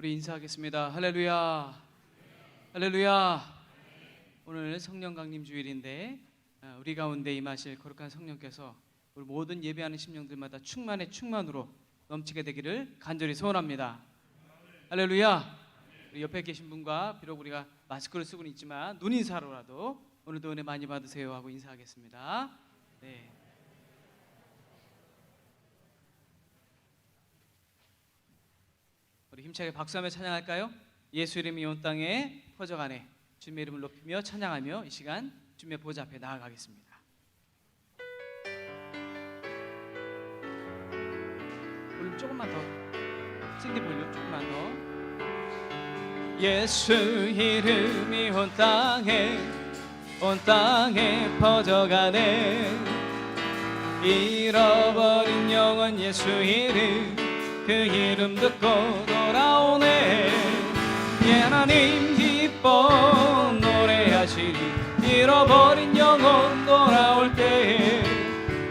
우리 인사하겠습니다. 할렐루야, 할렐루야. 오늘 성령 강림 주일인데 우리 가운데 임하실 거룩한 성령께서 우리 모든 예배하는 심령들마다 충만의 충만으로 넘치게 되기를 간절히 소원합니다. 할렐루야. 우리 옆에 계신 분과 비록 우리가 마스크를 쓰고는 있지만 눈 인사로라도 오늘도 은혜 많이 받으세요 하고 인사하겠습니다. 네. 우리 힘차게 박수하며 찬양할까요? 예수 이름이 온 땅에 퍼져가네. 주님의 이름을 높이며 찬양하며 이 시간 주님의 보좌 앞에 나아가겠습니다. 볼륨 조금만 더, CD 볼륨 조금만 더. 예수 이름이 온 땅에 퍼져가네. 잃어버린 영혼 예수 이름, 그 이름 듣고 돌아오네. 하나님 기뻐 노래하시리. 잃어버린 영혼 돌아올 때에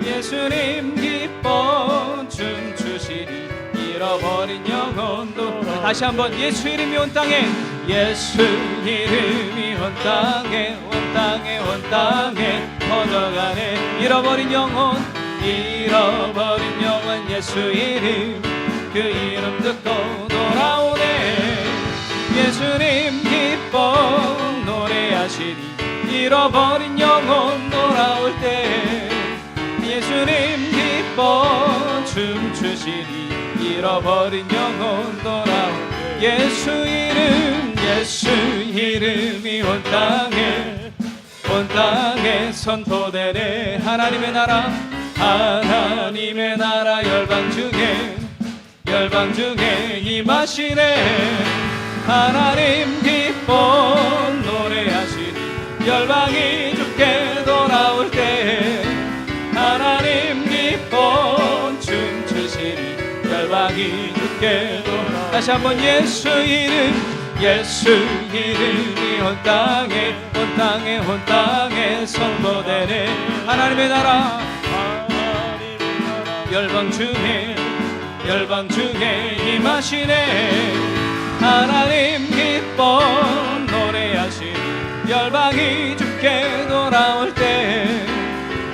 예수님 기뻐 춤추시리. 잃어버린 영혼도 다시 한번 예수 이름이 온 땅에, 예수 이름이 온 땅에 퍼져가네. 잃어버린 영혼 예수 이름, 그 이름 듣고 돌아오네. 예수님 기뻐 노래하시리. 잃어버린 영혼 돌아올 때 예수님 기뻐 춤추시리. 잃어버린 영혼 돌아올 때 예수 이름이 온 땅에 선포되네. 하나님의 나라 열방 중에 임하시네. 하나님 기뻐 노래하시리. 열방이 주께 돌아올 때 하나님 기뻐 춤추시리. 열방이 주께 돌아올 때 다시 한번 예수 이름이 온 땅에 선포되네. 하나님의 나라 열방 중에 임하시네. 하나님 기뻐 노래하시리. 열방이 주께 돌아올 때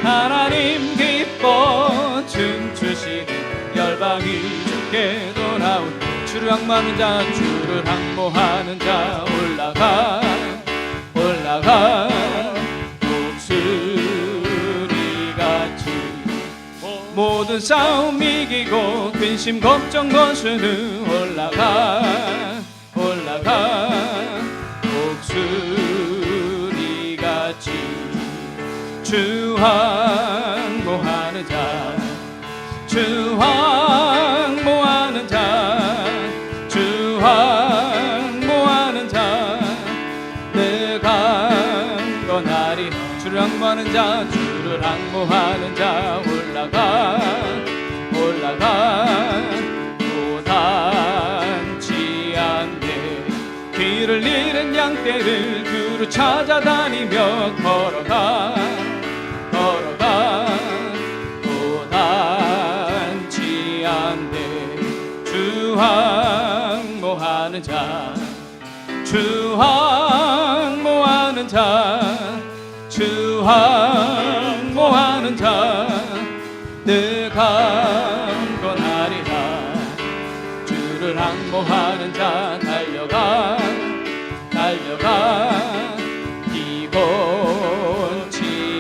하나님 기뻐 춤추시리. 열방이 주께 돌아올 때 주를 항모하는 자 올라가 독수리같이 모든 싸움 이기고 근심 걱정 거스는 올라가 독수리같이 주 항모하는 자 내가 건하리. 주를 항모하는 자 올라가 또 닿지 않네. 길을 잃은 양떼를 두루 찾아다니며 걸어가 또 닿지 않네. 주 항모하는 자 늘 강건하리라. 주를 항모하는 자 달려가 피곤치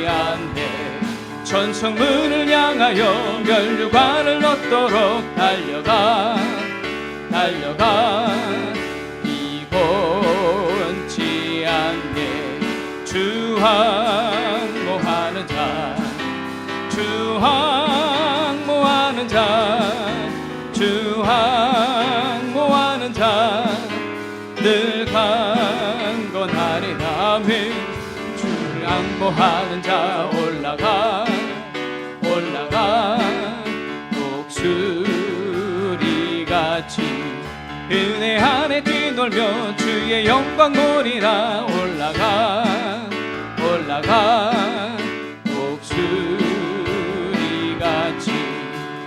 않네. 천성문을 향하여 면류관을 얻도록 달려가 피곤치 않네. 주 항모하는 자 늘 강건하리라. 아멘. 주를 항모하는 자 올라가 독수리같이 은혜 안에 뛰놀며 주의 영광 보리라. 올라가 독수리같이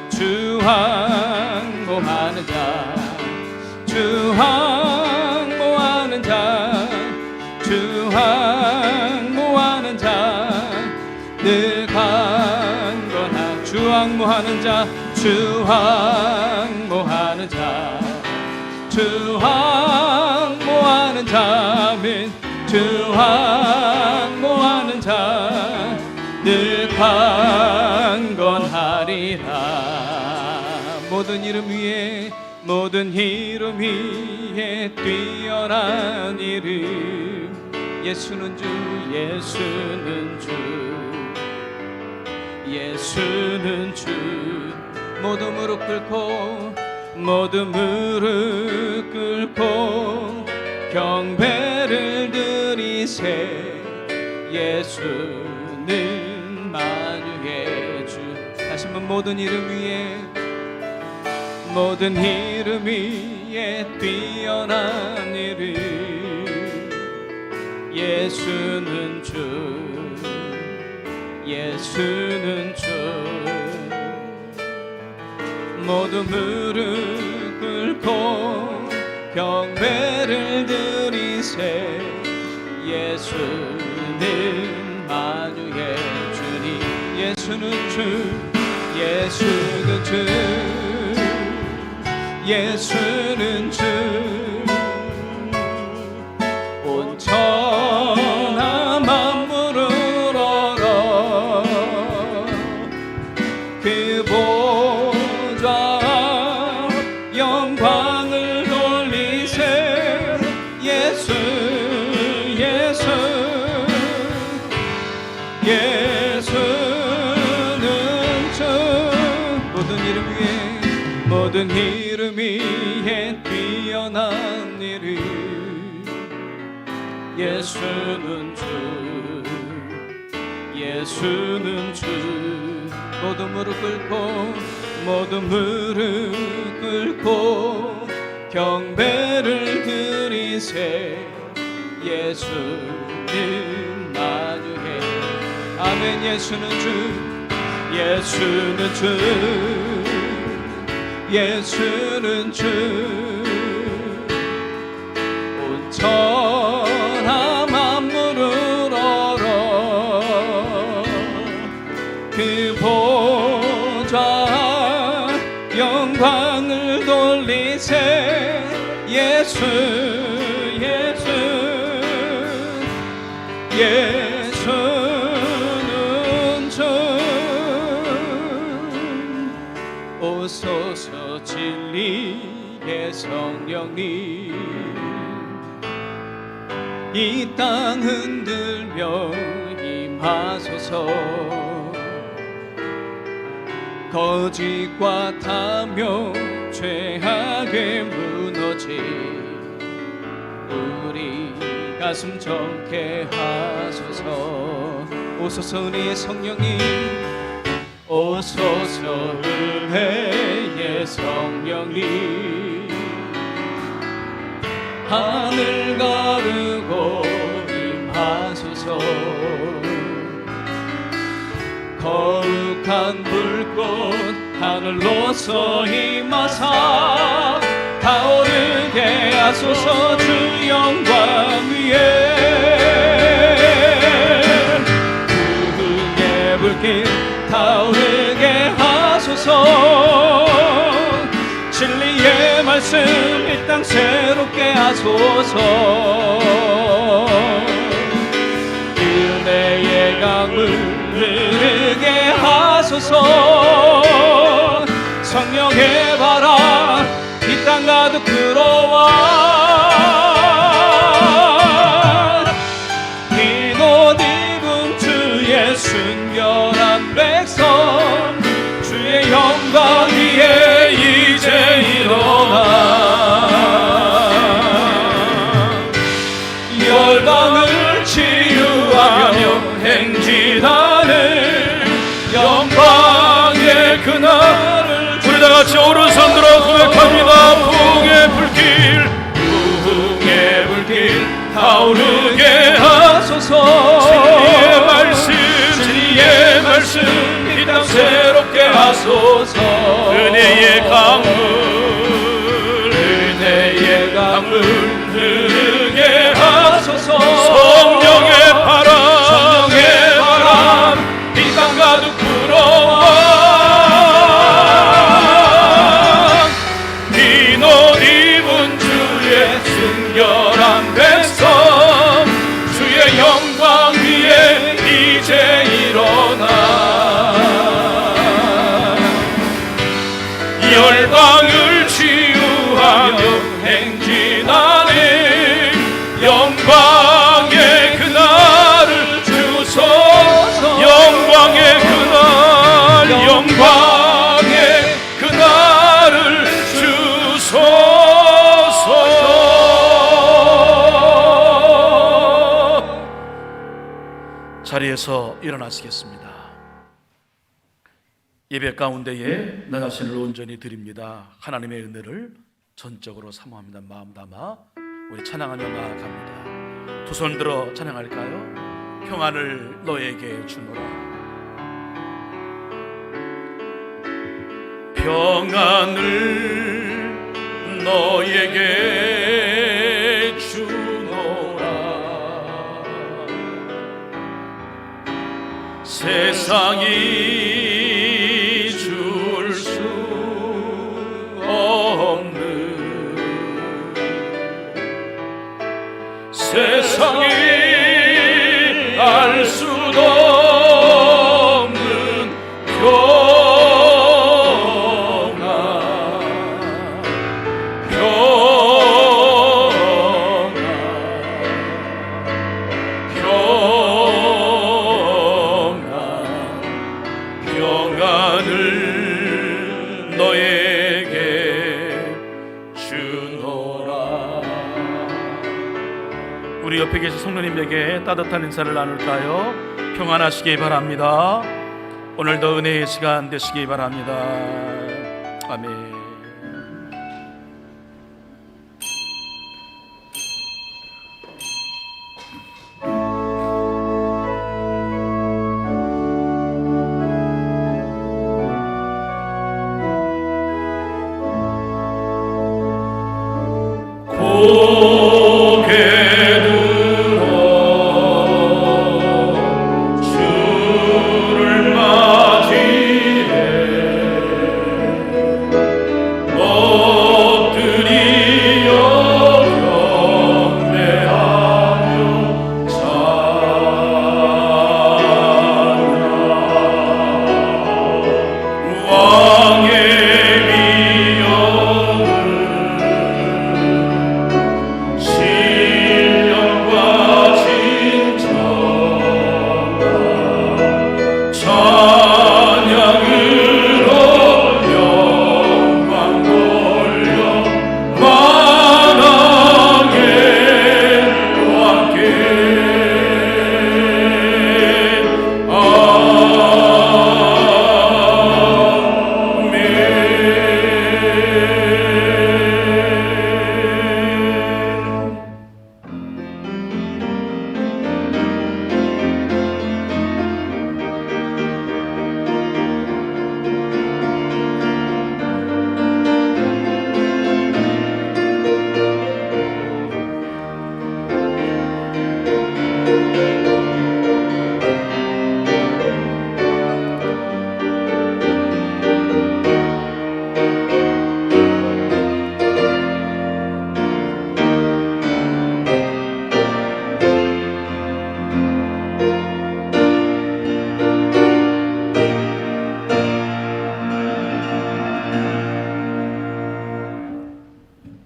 주 항모하는 자 주 항모하는 자, 주 항모하는 자, 늘 강건하. 주 항모하는 자, 주 항모하는 자, 주 항모하는 자, 주 항모하는 자, 늘 강건하리라. 모든 이름 위에, 모든 이름 위에 뛰어난 이름. 예수는 주, 예수는 주, 예수는 주. 모두 무릎 꿇고, 모두 무릎 꿇고 경배를 드리세. 예수는 만유의 주. 다시 한번 모든 이름 위에, 모든 이름 위에 뛰어난 이름. 예수는 주, 예수는 주. 모두 무릎 꿇고 경배를 드리세. 예수는 만유의 주니. 예수는 주, 예수는 주, 예수는 주. 온 천하 만물을 얼어 그 보좌 영광을 돌리세. 예수, 예수, 예수는 주. 모든 이름 위에, 모든 이름 위에 뛰어난 이름. 예수는 주, 예수는 주. 모두 무릎 꿇고, 모두 무릎 꿇고 경배를 드리세. 예수는 만유의. 아멘. 예수는 주, 예수는 주, 예수는 주. 온 천하 만물을 얼어 그 보좌 영광을 돌리세. 예수, 예수, 예수는 주. 오소서 진리의 성령님, 이 땅 흔들며 임하소서. 거짓과 탐욕 죄악에 무너진 우리 가슴 젊게 하소서. 오소서 은혜의 성령님, 오소서 은혜의 성령님, 하늘 가르고 임하소서. 거룩한 불꽃 하늘로서 임하사 타오르게 하소서. 주 영광 위에 부흥의 불길 타오르게 하소서. 진리의 말씀 이 땅 새롭게 하소서. 은혜의 강물 흐르게 하소서. 성령의 바람 이 땅 가득 들어와. 흰옷 입은 주의 순결한 백성, 주의 영광 위에 이제 일어나 열방을 치유하며 행진하는 영광의 그날을 우리 다같이 오른손 들어 고백합니다. 부흥의 불길, 부흥의 불길 타오르게 하소서. 진리의 말씀, 진리의 말씀 이 땅 새롭게 하소서. 은혜의 강물, 은혜의 들게 하소서. 성령의 바람 이 땅 가득 불어와 흰 옷 입은 주의 순결한 백성 주의 영광 위에 이제 일어나 열방을 치유하며 행진하는 영광의 그날을 주소서. 영광의 그날 영광의 그날을 주소서. 자리에서 일어나시겠습니다. 예배 가운데에 나 자신을 온전히 드립니다. 하나님의 은혜를 전적으로 사모합니다. 마음 담아 우리 찬양하며 나아갑니다. 두 손 들어 찬양할까요? 평안을 너에게 주노라. 평안을 너에게 주노라. 세상이 줄 수 없는 세상이 알 수도 없는 평안 평안을 너에게 주노라. 우리 옆에 계신 성도님에게 따뜻한 인사를 나눌까요? 평안하시기 바랍니다. 오늘도 은혜의 시간 되시기 바랍니다. 아멘.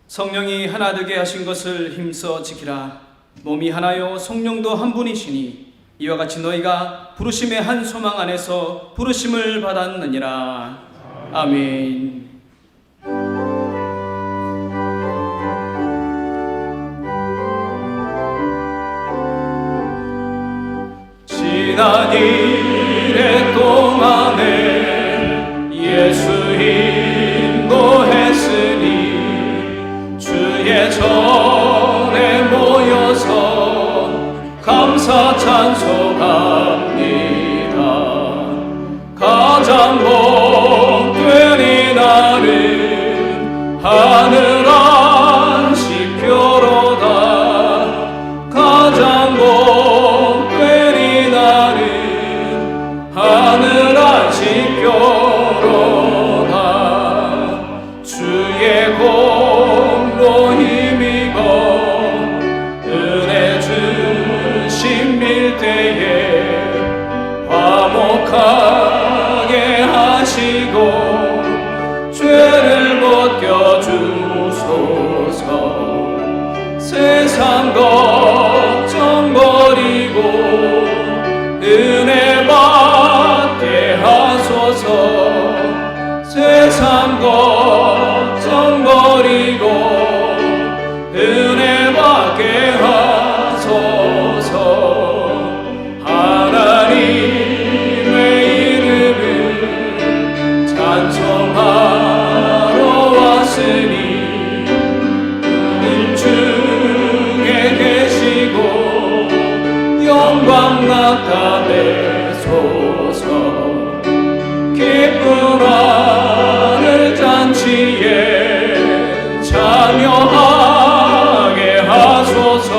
성령이 하나 되게 하신 것을 힘써 지키라. 몸이 하나요 성령도 한 분이시니 이와 같이 너희가 부르심의 한 소망 안에서 부르심을 받았느니라. 아멘. 지난 일의 동안에 예수 인도했으니 주의 전에 모여서 감사 찬송합니다. 가장 복된 이 날은 하늘 안식표 영광 나타내소서. 기쁜 하늘 잔치에 참여하게 하소서.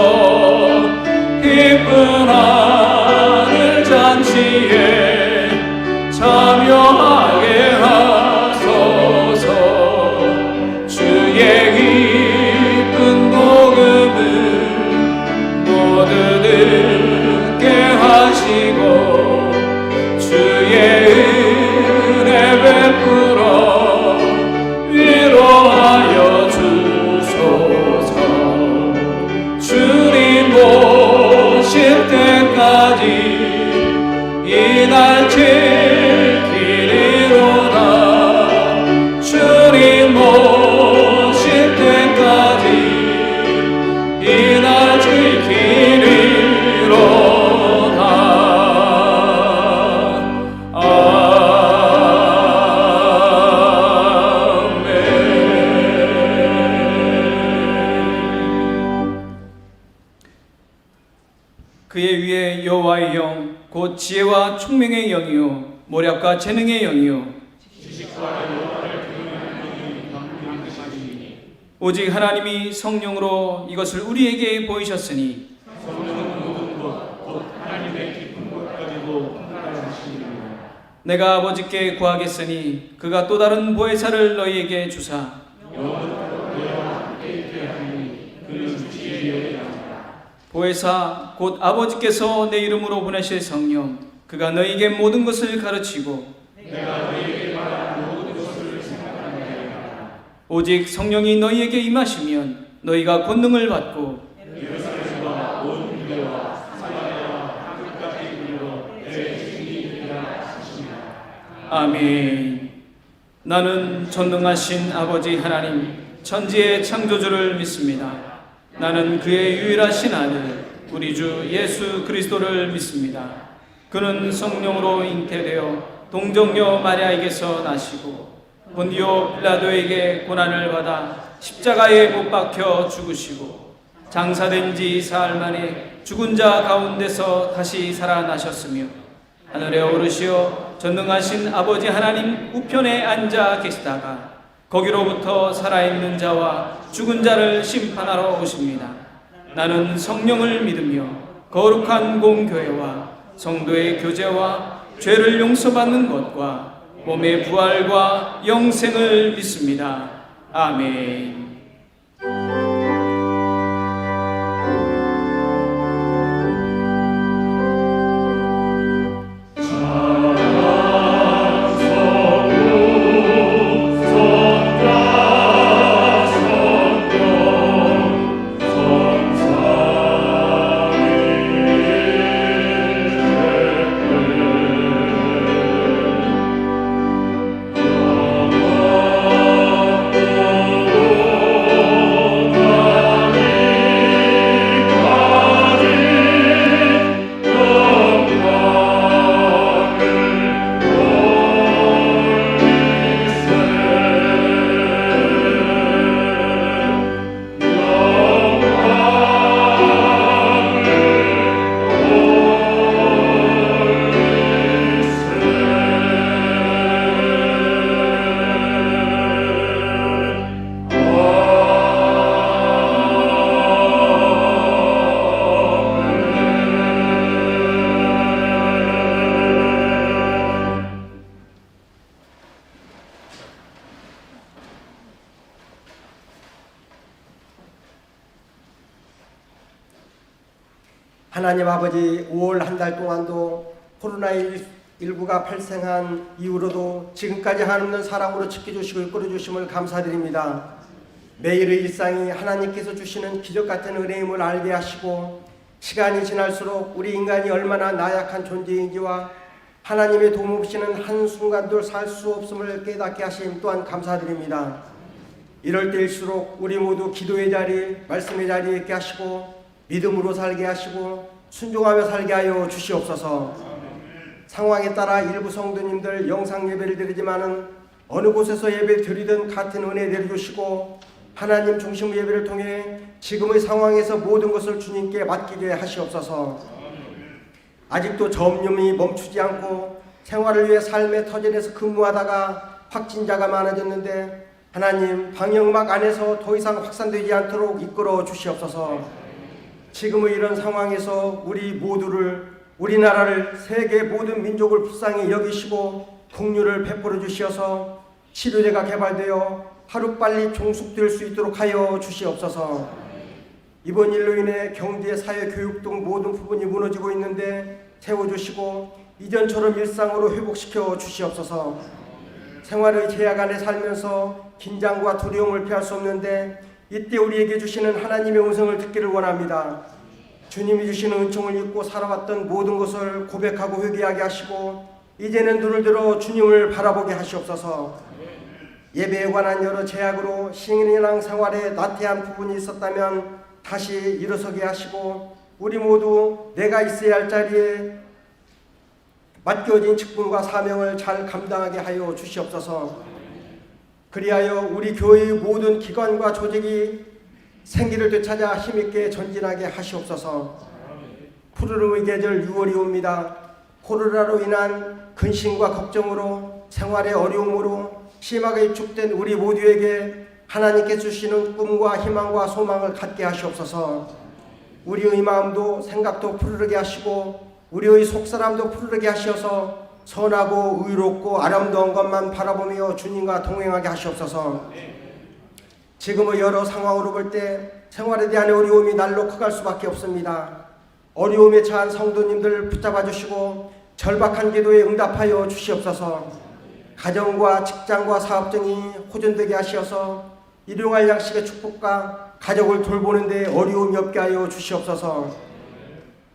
기쁜 하늘 잔치에 참여하게 하소서. 주의 기쁜 복음을 모두 듣게 하시고 주의 은혜 베풀어 위로하여 주소서. 주님 오실 때까지 이 날 지키리로다. 주님 오실 때까지 이 날 지키리로다. 아멘. 그의 위에 여호와의 영 곧 지혜와 총명의 영이요 모략과 재능의 영이요 오직 하나님이 성령으로 이것을 우리에게 보이셨으니 내가 아버지께 구하겠으니 그가 또 다른 보혜사를 너희에게 주사 보혜사 곧 아버지께서 내 이름으로 보내실 성령 그가 너희에게 모든 것을 가르치고 오직 성령이 너희에게 임하시면 너희가 권능을 받고 아멘. 나는 전능하신 아버지 하나님 천지의 창조주를 믿습니다. 나는 그의 유일하신 아들 우리 주 예수 그리스도를 믿습니다. 그는 성령으로 잉태되어 동정녀 마리아에게서 나시고 본디오 빌라도에게 고난을 받아 십자가에 못 박혀 죽으시고 장사된 지 사흘 만에 죽은 자 가운데서 다시 살아나셨으며 하늘에 오르시어 전능하신 아버지 하나님 우편에 앉아 계시다가 거기로부터 살아있는 자와 죽은 자를 심판하러 오십니다. 나는 성령을 믿으며 거룩한 공교회와 성도의 교제와 죄를 용서받는 것과 몸의 부활과 영생을 믿습니다. 아멘. 하나님 아버지 5월 한 달 동안도 코로나19가 발생한 이후로도 지금까지 한없는 사랑으로 지켜주시고 이끌어주심을 감사드립니다. 매일의 일상이 하나님께서 주시는 기적같은 은혜임을 알게 하시고 시간이 지날수록 우리 인간이 얼마나 나약한 존재인지와 하나님의 도움 없이는 한순간도 살 수 없음을 깨닫게 하심 또한 감사드립니다. 이럴 때일수록 우리 모두 기도의 자리, 말씀의 자리에 있게 하시고 믿음으로 살게 하시고 순종하며 살게 하여 주시옵소서. 상황에 따라 일부 성도님들 영상 예배를 드리지만은 어느 곳에서 예배 드리든 같은 은혜 내려주시고 하나님 중심의 예배를 통해 지금의 상황에서 모든 것을 주님께 맡기게 하시옵소서. 아직도 전염이 멈추지 않고 생활을 위해 삶의 터전에서 근무하다가 확진자가 많아졌는데 하나님 방역막 안에서 더 이상 확산되지 않도록 이끌어 주시옵소서. 지금의 이런 상황에서 우리나라를 세계 모든 민족을 불쌍히 여기시고 긍휼을 베풀어 주시어서 치료제가 개발되어 하루빨리 종속될 수 있도록 하여 주시옵소서. 이번 일로 인해 경제, 사회, 교육 등 모든 부분이 무너지고 있는데 세워주시고 이전처럼 일상으로 회복시켜 주시옵소서. 생활의 제약 안에 살면서 긴장과 두려움을 피할 수 없는데 이때 우리에게 주시는 하나님의 음성을 듣기를 원합니다. 주님이 주시는 은총을 입고 살아왔던 모든 것을 고백하고 회개하게 하시고 이제는 눈을 들어 주님을 바라보게 하시옵소서. 예배에 관한 여러 제약으로 신앙 생활에 나태한 부분이 있었다면 다시 일어서게 하시고 우리 모두 내가 있어야 할 자리에 맡겨진 직분과 사명을 잘 감당하게 하여 주시옵소서. 그리하여 우리 교회의 모든 기관과 조직이 생기를 되찾아 힘있게 전진하게 하시옵소서. 푸르름의 계절 6월이 옵니다. 코로나로 인한 근심과 걱정으로 생활의 어려움으로 심하게 위축된 우리 모두에게 하나님께 주시는 꿈과 희망과 소망을 갖게 하시옵소서. 우리의 마음도 생각도 푸르르게 하시고 우리의 속사람도 푸르르게 하셔서 선하고 의롭고 아름다운 것만 바라보며 주님과 동행하게 하시옵소서. 지금의 여러 상황으로 볼 때 생활에 대한 어려움이 날로 커갈 수밖에 없습니다. 어려움에 처한 성도님들 붙잡아 주시고 절박한 기도에 응답하여 주시옵소서. 가정과 직장과 사업 등이 호전되게 하시어서 일용할 양식의 축복과 가족을 돌보는 데 어려움이 없게 하여 주시옵소서.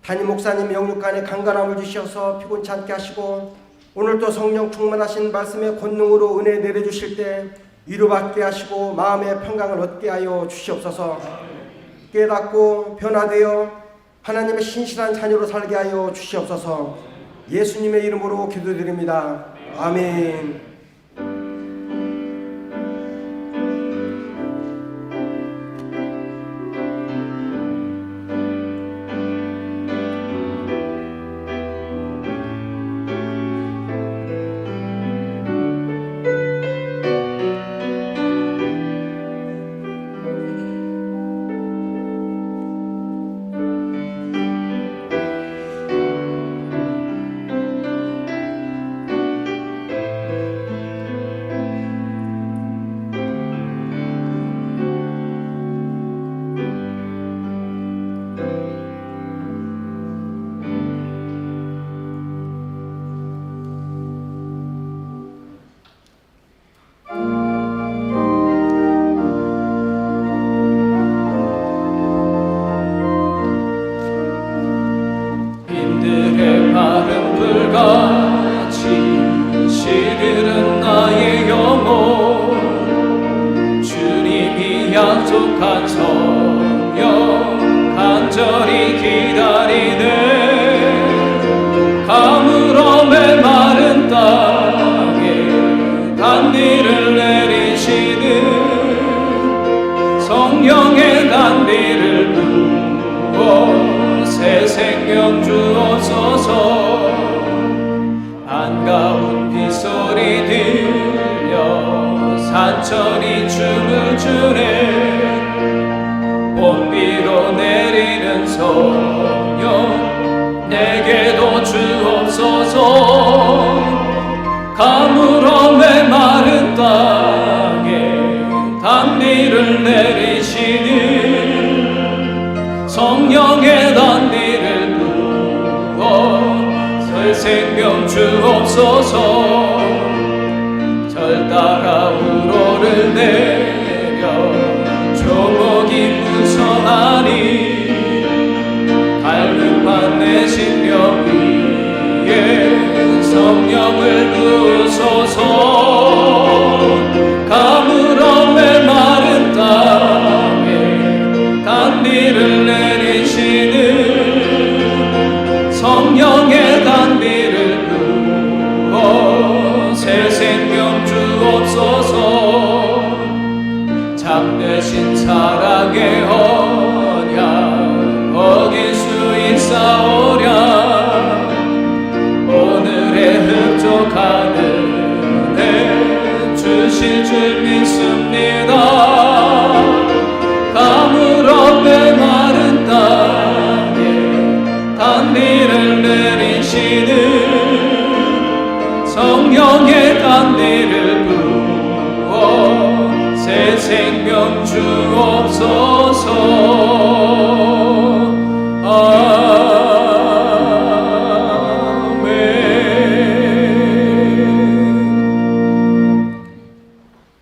담임 목사님 영육간에 강건함을 주셔서 피곤치 않게 하시고 오늘도 성령 충만하신 말씀의 권능으로 은혜 내려주실 때 위로받게 하시고 마음의 평강을 얻게 하여 주시옵소서. 깨닫고 변화되어 하나님의 신실한 자녀로 살게 하여 주시옵소서. 예수님의 이름으로 기도드립니다. 아멘. 약속한 성령 간절히 기다리네. 가물어 메마른 땅에 단비를 내리시는 성령의 단비를 부어 새 생명 주옵소서. 반가운 빗소리 들려 산천이 춤을 추네. 봄비로 내리는 성령 내게도 주옵소서. 가물어 메마른 땅에 단비를 내리시는 성령의 단비를 부어 새 생명 주옵소서. 절 따라 우로를 내려 조목이 무성하니 갈급한 내 심령 위에 성령을 부으소서. 가물어 메마른 땅에 단비를 내리시는 성령의 단비를 부어 새 생명 주옵소서. 잠들 대신 사랑의 언약 어길 수 있사오랴. 오늘의 흡족한 은혜 주실 줄 믿습니다. 가물 없는 마른 땅에 단비를 내리시는 성령의 단비를 부어 새 생명 주옵소서. 아멘.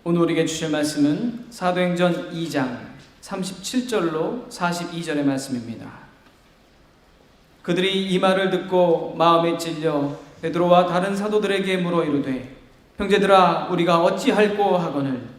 오늘 우리에게 주실 말씀은 사도행전 2장 37절로 42절의 말씀입니다. 그들이 이 말을 듣고 마음에 찔려 베드로와 다른 사도들에게 물어 이르되 형제들아 우리가 어찌할꼬 하거늘.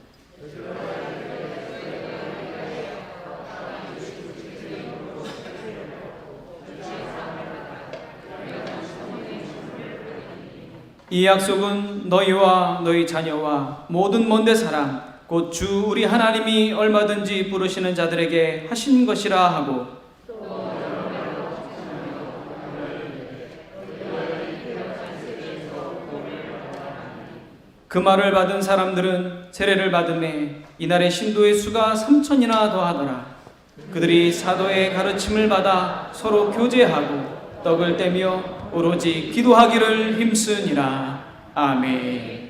이 약속은 너희와 너희 자녀와 모든 먼데 사람 곧 주 우리 하나님이 얼마든지 부르시는 자들에게 하신 것이라 하고, 그 말을 받은 사람들은 세례를 받음에 이날의 신도의 수가 3,000이나 더하더라. 그들이 사도의 가르침을 받아 서로 교제하고 떡을 떼며 오로지 기도하기를 힘쓰니라. 아멘.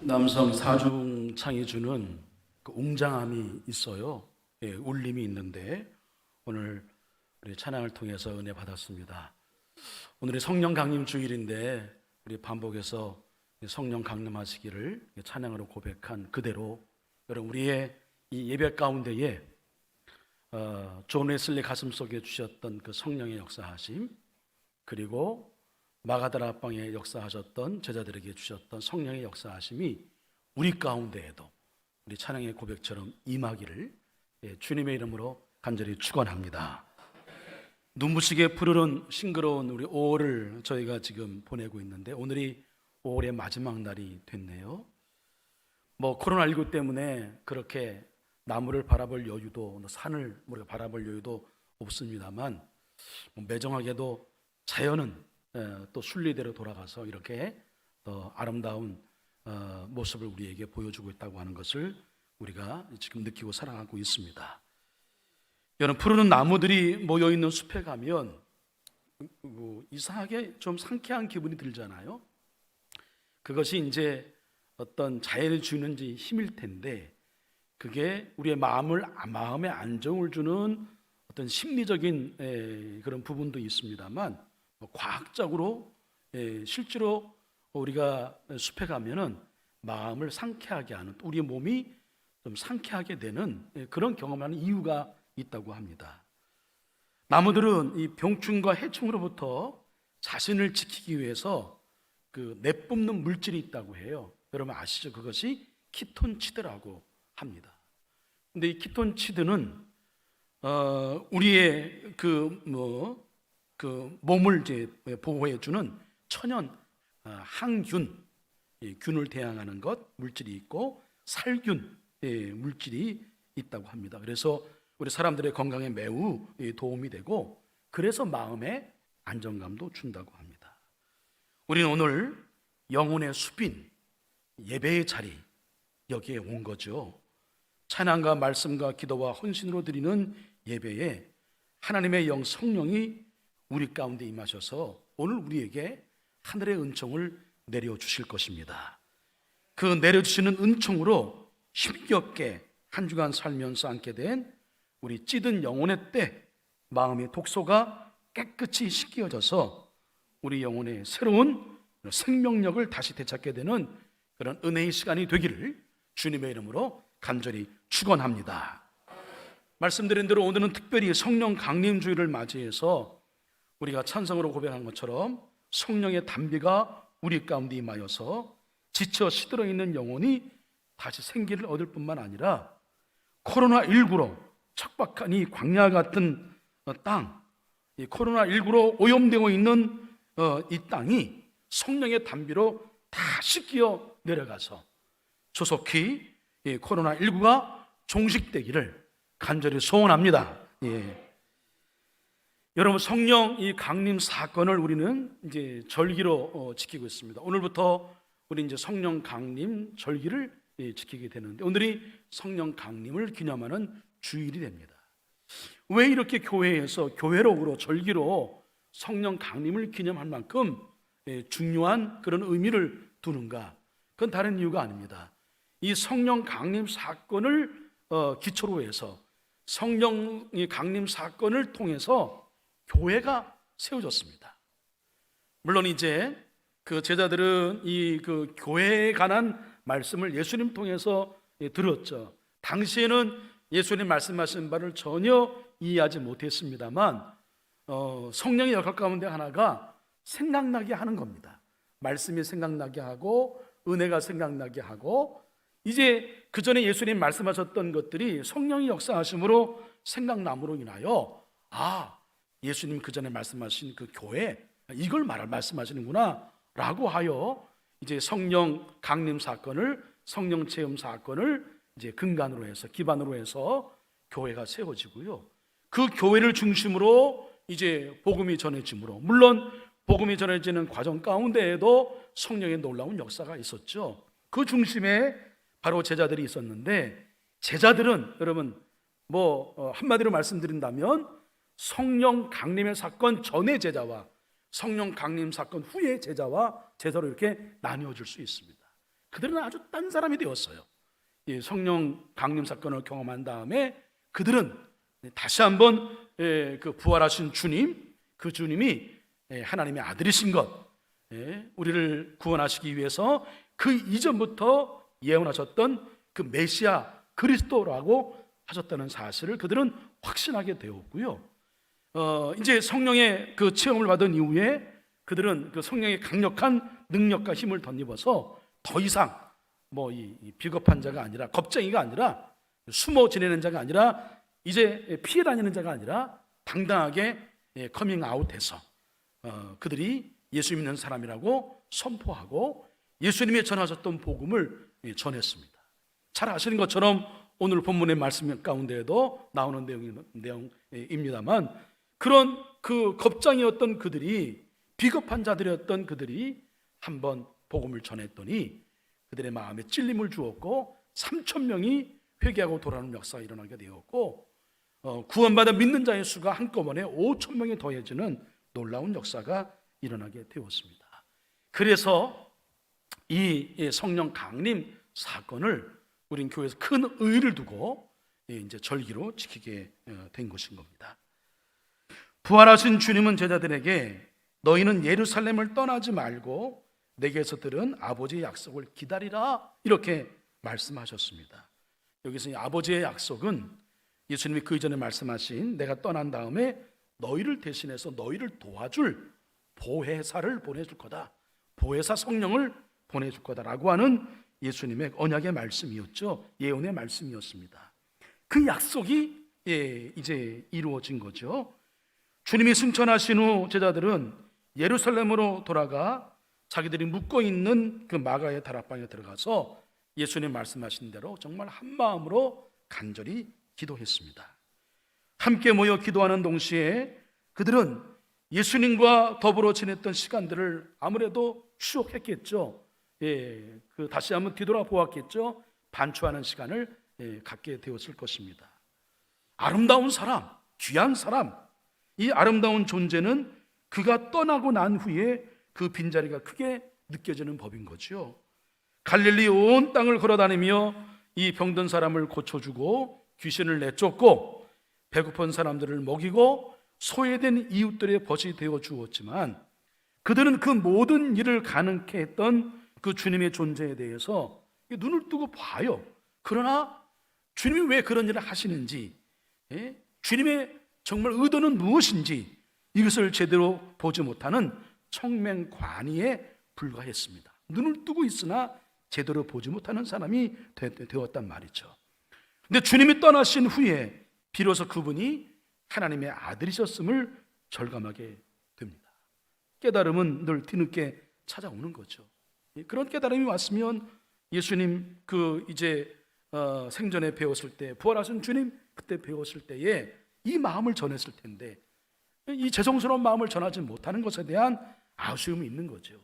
남성 사중창이 주는 그 웅장함이 있어요. 예, 울림이 있는데 오늘 우리 찬양을 통해서 은혜 받았습니다. 오늘이 성령 강림 주일인데 우리 반복해서 성령 강림하시기를 찬양으로 고백한 그대로 여러분 우리의 이 예배 가운데에 존 웨슬리 가슴속에 주셨던 그 성령의 역사하심, 그리고 마가다라 방에 역사하셨던 제자들에게 주셨던 성령의 역사하심이 우리 가운데에도 우리 찬양의 고백처럼 임하기를 주님의 이름으로 간절히 축원합니다. 눈부시게 푸르른 싱그러운 우리 5월을 저희가 지금 보내고 있는데 오늘이 5월의 마지막 날이 됐네요. 뭐 코로나19 때문에 그렇게 나무를 바라볼 여유도, 산을 우리가 바라볼 여유도 없습니다만 매정하게도 자연은 또 순리대로 돌아가서 이렇게 더 아름다운 모습을 우리에게 보여주고 있다고 하는 것을 우리가 지금 느끼고 살아가고 있습니다. 여러분, 푸르른 나무들이 모여있는 숲에 가면 이상하게 좀 상쾌한 기분이 들잖아요. 그것이 이제 어떤 자연이 주는 힘일 텐데 그게 우리의 마음에 안정을 주는 어떤 심리적인 그런 부분도 있습니다만 과학적으로 실제로 우리가 숲에 가면은 마음을 상쾌하게 하는, 우리 몸이 좀 상쾌하게 되는 그런 경험하는 이유가 있다고 합니다. 나무들은 이 병충과 해충으로부터 자신을 지키기 위해서 그 내뿜는 물질이 있다고 해요. 여러분 아시죠? 그것이 키톤치드라고 합니다. 근데 이 키톤치드는 우리의 그 몸을 이제 보호해 주는 천연 항균, 균을 대항하는 것 물질이 있고 살균 물질이 있다고 합니다. 그래서 우리 사람들의 건강에 매우 도움이 되고 그래서 마음에 안정감도 준다고 합니다. 우리는 오늘 영혼의 숲인 예배의 자리 여기에 온 거죠. 찬양과 말씀과 기도와 헌신으로 드리는 예배에 하나님의 영 성령이 우리 가운데 임하셔서 오늘 우리에게 하늘의 은총을 내려주실 것입니다. 그 내려주시는 은총으로 힘겹게 한 주간 살면서 앉게 된 우리 찌든 영혼의 때 마음의 독소가 깨끗이 씻겨져서 우리 영혼의 새로운 생명력을 다시 되찾게 되는 그런 은혜의 시간이 되기를 주님의 이름으로 간절히 축원합니다. 말씀드린 대로 오늘은 특별히 성령 강림주일을 맞이해서 우리가 찬성으로 고백한 것처럼 성령의 담비가 우리 가운데 임하여서 지쳐 시들어 있는 영혼이 다시 생기를 얻을 뿐만 아니라 코로나19로 척박한 이 광야 같은 땅, 이 코로나19로 오염되고 있는 이 땅이 성령의 담비로 다 씻겨 내려가서 조속히 이 코로나19가 종식되기를 간절히 소원합니다. 여러분, 성령 이 강림 사건을 우리는 이제 절기로 지키고 있습니다. 오늘부터 우리 이제 성령 강림 절기를 지키게 되는데 오늘이 성령 강림을 기념하는 주일이 됩니다. 왜 이렇게 교회에서 교회록으로 절기로 성령 강림을 기념할 만큼 중요한 그런 의미를 두는가? 그건 다른 이유가 아닙니다. 이 성령 강림 사건을 기초로 해서 성령의 강림 사건을 통해서 교회가 세워졌습니다. 물론 이제 그 제자들은 이 그 교회에 관한 말씀을 예수님 통해서 들었죠. 당시에는 예수님 말씀하신 바를 전혀 이해하지 못했습니다만 성령의 역할 가운데 하나가 생각나게 하는 겁니다. 말씀이 생각나게 하고 은혜가 생각나게 하고 이제 그 전에 예수님 말씀하셨던 것들이 성령의 역사하심으로 생각남으로 인하여 예수님 그 전에 말씀하신 그 교회 이걸 말씀하시는구나 라고 하여 이제 성령 강림 사건을, 성령 체험 사건을 이제 근간으로 해서 기반으로 해서 교회가 세워지고요. 그 교회를 중심으로 이제 복음이 전해지므로, 물론 복음이 전해지는 과정 가운데에도 성령의 놀라운 역사가 있었죠. 그 중심에 바로 제자들이 있었는데, 제자들은 여러분 한마디로 말씀드린다면 성령 강림의 사건 전의 제자와 성령 강림 사건 후의 제자와 제자로 이렇게 나뉘어질 수 있습니다. 그들은 아주 딴 사람이 되었어요. 이 성령 강림 사건을 경험한 다음에 그들은 다시 한번 그 부활하신 주님, 그 주님이 하나님의 아들이신 것, 우리를 구원하시기 위해서 그 이전부터 예언하셨던 그 메시아 그리스도라고 하셨다는 사실을 그들은 확신하게 되었고요. 이제 성령의 그 체험을 받은 이후에 그들은 그 성령의 강력한 능력과 힘을 덧입어서 더 이상 이 비겁한 자가 아니라, 겁쟁이가 아니라, 숨어 지내는 자가 아니라, 이제 피해 다니는 자가 아니라 당당하게 커밍아웃해서 그들이 예수 믿는 사람이라고 선포하고 예수님이 전하셨던 복음을 전했습니다. 잘 아시는 것처럼 오늘 본문의 말씀 가운데에도 나오는 내용입니다만, 그런 그 겁장이었던 그들이, 비겁한 자들이었던 그들이 한번 복음을 전했더니 그들의 마음에 찔림을 주었고 3,000명이 회개하고 돌아오는 역사가 일어나게 되었고, 구원받아 믿는 자의 수가 한꺼번에 5,000명이 더해지는 놀라운 역사가 일어나게 되었습니다. 그래서 이 성령 강림 사건을 우린 교회에서 큰 의의를 두고 이제 절기로 지키게 된 것인 겁니다. 부활하신 주님은 제자들에게 너희는 예루살렘을 떠나지 말고 내게서 들은 아버지의 약속을 기다리라, 이렇게 말씀하셨습니다. 여기서 이 아버지의 약속은 예수님이 그 이전에 말씀하신 내가 떠난 다음에 너희를 대신해서 너희를 도와줄 보혜사를 보내줄 거다, 보혜사 성령을 보내줄 거다라고 하는 예수님의 언약의 말씀이었죠. 예언의 말씀이었습니다. 그 약속이 이제 이루어진 거죠. 주님이 승천하신 후 제자들은 예루살렘으로 돌아가 자기들이 묵고 있는 그 마가의 다락방에 들어가서 예수님 말씀하신 대로 정말 한 마음으로 간절히 기도했습니다. 함께 모여 기도하는 동시에 그들은 예수님과 더불어 지냈던 시간들을 아무래도 추억했겠죠. 그 다시 한번 뒤돌아보았겠죠. 반추하는 시간을 갖게 되었을 것입니다. 아름다운 사람, 귀한 사람, 이 아름다운 존재는 그가 떠나고 난 후에 그 빈자리가 크게 느껴지는 법인 거죠. 갈릴리 온 땅을 걸어다니며 이 병든 사람을 고쳐주고 귀신을 내쫓고 배고픈 사람들을 먹이고 소외된 이웃들의 벗이 되어 주었지만, 그들은 그 모든 일을 가능케 했던 그 주님의 존재에 대해서 눈을 뜨고 봐요. 그러나 주님이 왜 그런 일을 하시는지, 주님의 정말 의도는 무엇인지 이것을 제대로 보지 못하는 청맹관이에 불과했습니다. 눈을 뜨고 있으나 제대로 보지 못하는 사람이 되었단 말이죠. 근데 주님이 떠나신 후에 비로소 그분이 하나님의 아들이셨음을 절감하게 됩니다. 깨달음은 늘 뒤늦게 찾아오는 거죠. 그런 깨달음이 왔으면 예수님 이제 생전에 배웠을 때, 부활하신 주님 그때 배웠을 때에 이 마음을 전했을 텐데, 이 죄송스러운 마음을 전하지 못하는 것에 대한 아쉬움이 있는 거죠.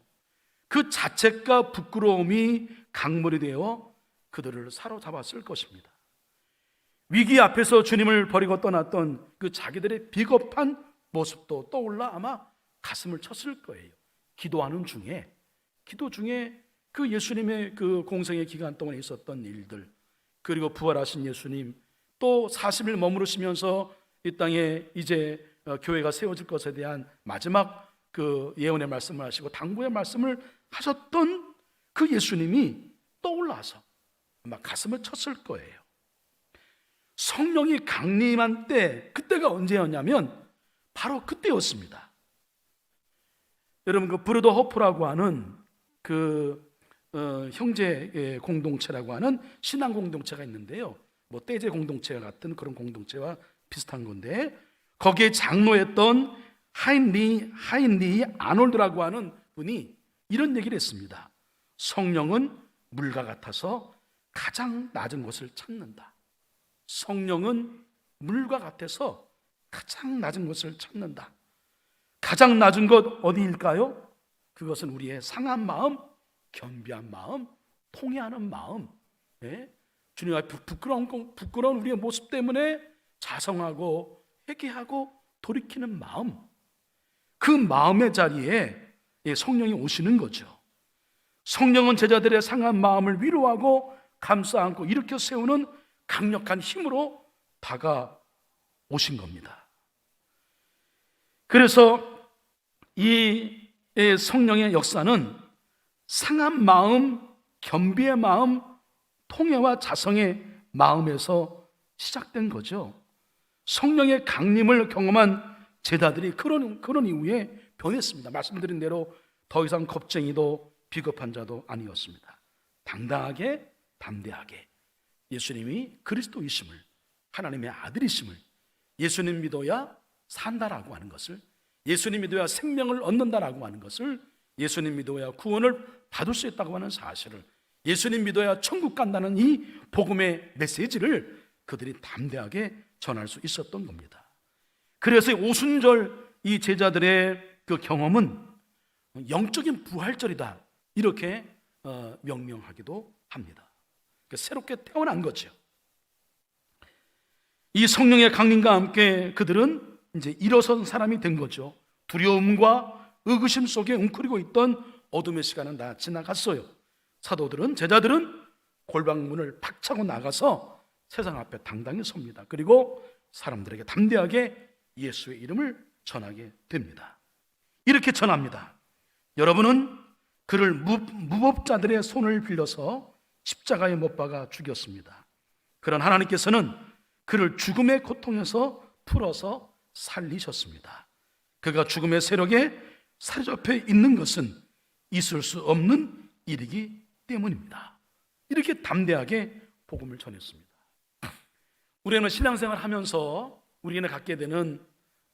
그 자책과 부끄러움이 강물이 되어 그들을 사로잡았을 것입니다. 위기 앞에서 주님을 버리고 떠났던 그 자기들의 비겁한 모습도 떠올라 아마 가슴을 쳤을 거예요. 기도 중에 그 예수님의 그 공생의 기간 동안에 있었던 일들, 그리고 부활하신 예수님, 또 40일 머무르시면서 이 땅에 이제 교회가 세워질 것에 대한 마지막 그 예언의 말씀을 하시고 당부의 말씀을 하셨던 그 예수님이 떠올라서 아마 가슴을 쳤을 거예요. 성령이 강림한 때, 그때가 언제였냐면 바로 그때였습니다. 여러분, 그 브루더 허프라고 하는 형제 공동체라고 하는 신앙 공동체가 있는데요. 떼제 공동체 같은 그런 공동체와 비슷한 건데, 거기에 장로였던 하인리 아놀드라고 하는 분이 이런 얘기를 했습니다. 성령은 물과 같아서 가장 낮은 곳을 찾는다. 성령은 물과 같아서 가장 낮은 것을 찾는다. 가장 낮은 것 어디일까요? 그것은 우리의 상한 마음, 겸비한 마음, 통회하는 마음. 예? 주님 앞에 부끄러운 우리의 모습 때문에 자성하고 회개하고 돌이키는 마음, 그 마음의 자리에 성령이 오시는 거죠. 성령은 제자들의 상한 마음을 위로하고 감싸 안고 일으켜 세우는 강력한 힘으로 다가오신 겁니다. 그래서 이 성령의 역사는 상한 마음, 겸비의 마음, 통회와 자성의 마음에서 시작된 거죠. 성령의 강림을 경험한 제자들이 그런 이후에 변했습니다. 말씀드린 대로 더 이상 겁쟁이도 비겁한 자도 아니었습니다. 당당하게, 담대하게 예수님이 그리스도이심을, 하나님의 아들이심을, 예수님 믿어야 산다라고 하는 것을, 예수님 믿어야 생명을 얻는다라고 하는 것을, 예수님 믿어야 구원을 받을 수 있다고 하는 사실을, 예수님 믿어야 천국 간다는 이 복음의 메시지를 그들이 담대하게 전할 수 있었던 겁니다. 그래서 오순절 이 제자들의 그 경험은 영적인 부활절이다, 이렇게 명명하기도 합니다. 새롭게 태어난 거죠. 이 성령의 강림과 함께 그들은 이제 일어선 사람이 된 거죠. 두려움과 의구심 속에 웅크리고 있던 어둠의 시간은 다 지나갔어요. 사도들은, 제자들은 골방문을 팍 차고 나가서 세상 앞에 당당히 섭니다. 그리고 사람들에게 담대하게 예수의 이름을 전하게 됩니다. 이렇게 전합니다. 여러분은 그를 무법자들의 손을 빌려서 십자가에 못 박아 죽였습니다. 그런 하나님께서는 그를 죽음의 고통에서 풀어서 살리셨습니다. 그가 죽음의 세력에 사로잡혀 있는 것은 있을 수 없는 일이기 때문입니다. 이렇게 담대하게 복음을 전했습니다. 우리는 신앙생활 하면서 우리는 갖게 되는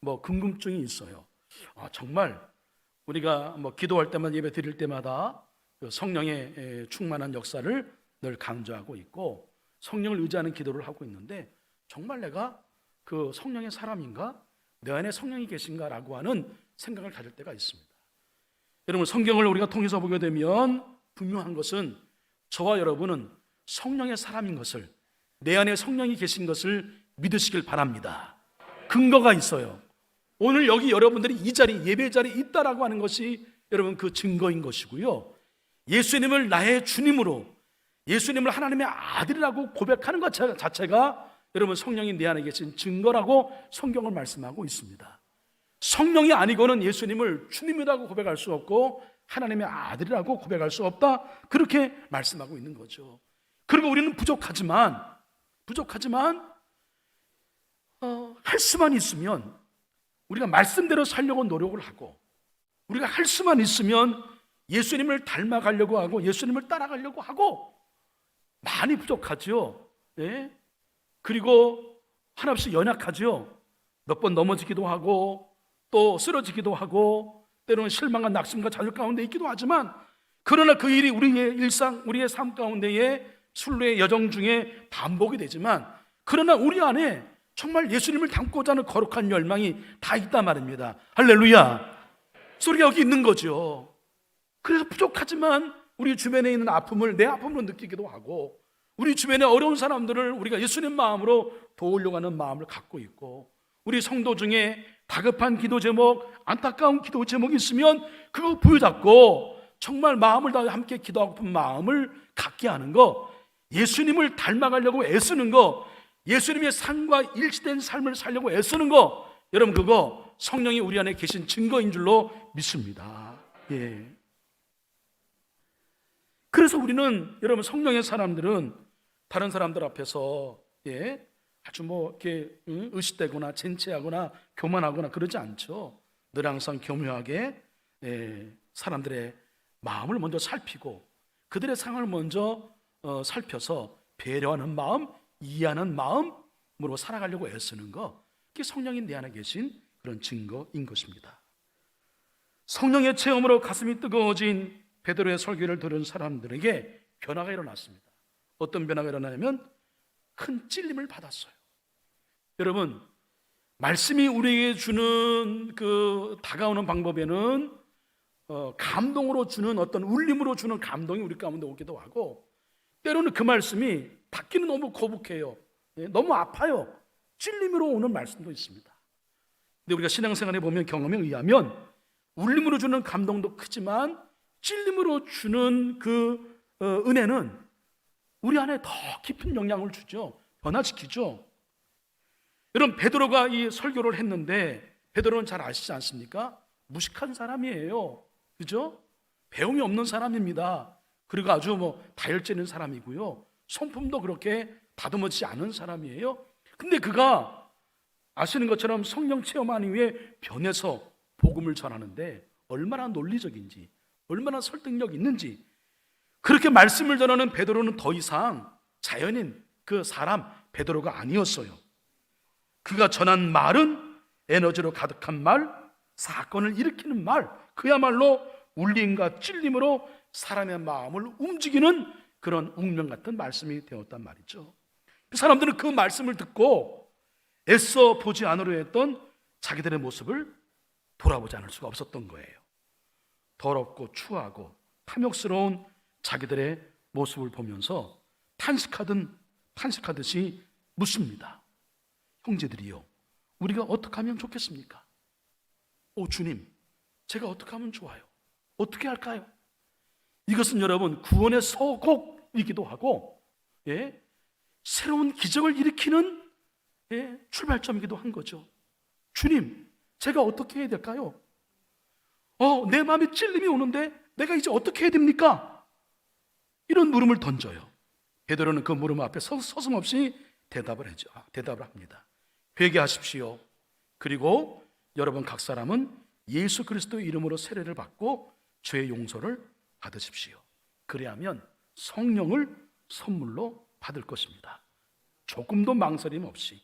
궁금증이 있어요. 정말 우리가 기도할 때마다, 예배 드릴 때마다 그 성령의 충만한 역사를 늘 강조하고 있고 성령을 의지하는 기도를 하고 있는데, 정말 내가 그 성령의 사람인가? 내 안에 성령이 계신가라고 하는 생각을 가질 때가 있습니다. 여러분, 성경을 우리가 통해서 보게 되면 분명한 것은 저와 여러분은 성령의 사람인 것을, 내 안에 성령이 계신 것을 믿으시길 바랍니다. 근거가 있어요. 오늘 여기 여러분들이 이 자리, 예배 자리에 있다라고 하는 것이 여러분 그 증거인 것이고요. 예수님을 나의 주님으로, 예수님을 하나님의 아들이라고 고백하는 것 자체가 여러분 성령이 내 안에 계신 증거라고 성경을 말씀하고 있습니다. 성령이 아니고는 예수님을 주님이라고 고백할 수 없고 하나님의 아들이라고 고백할 수 없다, 그렇게 말씀하고 있는 거죠. 그리고 우리는 부족하지만 할 수만 있으면, 우리가 말씀대로 살려고 노력을 하고, 우리가 할 수만 있으면 예수님을 닮아가려고 하고 예수님을 따라가려고 하고 많이 부족하죠. 예? 그리고 한없이 연약하죠. 몇 번 넘어지기도 하고 또 쓰러지기도 하고 때로는 실망과 낙심과 좌절 가운데 있기도 하지만, 그러나 그 일이 우리의 일상, 우리의 삶 가운데에 순례의 여정 중에 반복이 되지만, 그러나 우리 안에 정말 예수님을 닮고자 하는 거룩한 열망이 다 있단 말입니다. 할렐루야. 소리가 여기 있는 거죠. 그래서 부족하지만 우리 주변에 있는 아픔을 내 아픔으로 느끼기도 하고, 우리 주변에 어려운 사람들을 우리가 예수님 마음으로 도우려고 하는 마음을 갖고 있고, 우리 성도 중에 다급한 기도 제목, 안타까운 기도 제목이 있으면 그거 부여잡고 정말 마음을 다해 함께 기도하고픈 마음을 갖게 하는 거, 예수님을 닮아가려고 애쓰는 거, 예수님의 삶과 일치된 삶을 살려고 애쓰는 거, 여러분 그거 성령이 우리 안에 계신 증거인 줄로 믿습니다. 예. 그래서 우리는, 여러분, 성령의 사람들은 다른 사람들 앞에서 아주 이렇게 의식되거나 젠체하거나 교만하거나 그러지 않죠. 늘 항상 겸허하게 사람들의 마음을 먼저 살피고 그들의 상황을 먼저 살펴서 배려하는 마음, 이해하는 마음으로 살아가려고 애쓰는 것, 그게 성령이 내 안에 계신 그런 증거인 것입니다. 성령의 체험으로 가슴이 뜨거워진 베드로의 설교를 들은 사람들에게 변화가 일어났습니다. 어떤 변화가 일어나냐면 큰 찔림을 받았어요. 여러분, 말씀이 우리에게 주는 그 다가오는 방법에는 감동으로 주는 어떤 울림으로 주는 감동이 우리 가운데 오기도 하고, 때로는 그 말씀이 받기는 너무 거북해요. 너무 아파요. 찔림으로 오는 말씀도 있습니다. 근데 우리가 신앙생활에 보면 경험에 의하면 울림으로 주는 감동도 크지만 찔림으로 주는 그 은혜는 우리 안에 더 깊은 영향을 주죠. 변화시키죠. 여러분, 베드로가 이 설교를 했는데 베드로는 잘 아시지 않습니까? 무식한 사람이에요. 그죠? 배움이 없는 사람입니다. 그리고 아주 다혈질인 사람이고요. 성품도 그렇게 다듬어지지 않은 사람이에요. 근데 그가 아시는 것처럼 성령 체험한 이후에 변해서 복음을 전하는데 얼마나 논리적인지, 얼마나 설득력 있는지, 그렇게 말씀을 전하는 베드로는 더 이상 자연인 그 사람 베드로가 아니었어요. 그가 전한 말은 에너지로 가득한 말, 사건을 일으키는 말, 그야말로 울림과 찔림으로 사람의 마음을 움직이는 그런 웅명 같은 말씀이 되었단 말이죠. 사람들은 그 말씀을 듣고 애써 보지 않으려 했던 자기들의 모습을 돌아보지 않을 수가 없었던 거예요. 더럽고 추하고 탐욕스러운 자기들의 모습을 보면서 탄식하듯이 묻습니다. 형제들이요, 우리가 어떻게 하면 좋겠습니까? 오 주님, 제가 어떻게 하면 좋아요? 어떻게 할까요? 이것은 여러분 구원의 서곡이기도 하고, 새로운 기적을 일으키는 출발점이기도 한 거죠. 주님, 제가 어떻게 해야 될까요? 내 마음에 찔림이 오는데 내가 이제 어떻게 해야 됩니까? 이런 물음을 던져요. 베드로는 그 물음 앞에 서슴없이 대답을 합니다. 회개하십시오. 그리고 여러분 각 사람은 예수 그리스도의 이름으로 세례를 받고 죄의 용서를 받으십시오. 그래야면 성령을 선물로 받을 것입니다. 조금도 망설임 없이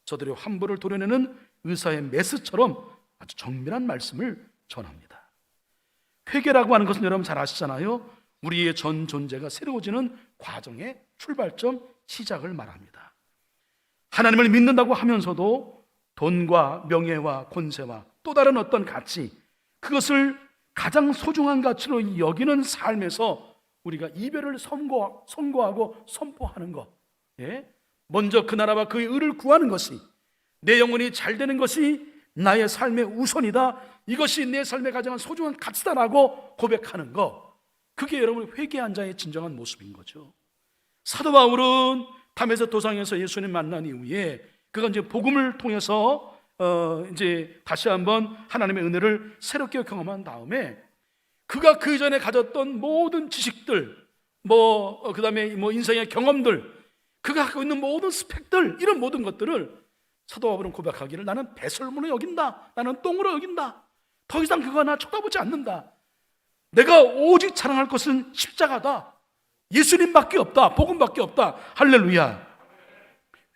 저들의 환부를 도려내는 의사의 메스처럼 아주 정밀한 말씀을 전합니다. 회개라고 하는 것은 여러분 잘 아시잖아요. 우리의 전 존재가 새로워지는 과정의 출발점, 시작을 말합니다. 하나님을 믿는다고 하면서도 돈과 명예와 권세와 또 다른 어떤 가치, 그것을 가장 소중한 가치로 여기는 삶에서 우리가 이별을 선고하고 선포하는 것, 먼저 그 나라와 그의 의를 구하는 것이, 내 영혼이 잘 되는 것이 나의 삶의 우선이다, 이것이 내 삶의 가장 소중한 가치다라고 고백하는 것, 그게 여러분 회개한 자의 진정한 모습인 거죠. 사도 바울은 담에서 도상에서 예수님 만난 이후에 그가 이제 복음을 통해서 이제 다시 한번 하나님의 은혜를 새롭게 경험한 다음에 그가 그 전에 가졌던 모든 지식들, 그다음에 인생의 경험들, 그가 갖고 있는 모든 스펙들, 이런 모든 것들을 사도 바울은 고백하기를, 나는 배설물로 여긴다, 나는 똥으로 여긴다, 더 이상 그거 나 쳐다보지 않는다, 내가 오직 자랑할 것은 십자가다, 예수님밖에 없다, 복음밖에 없다. 할렐루야.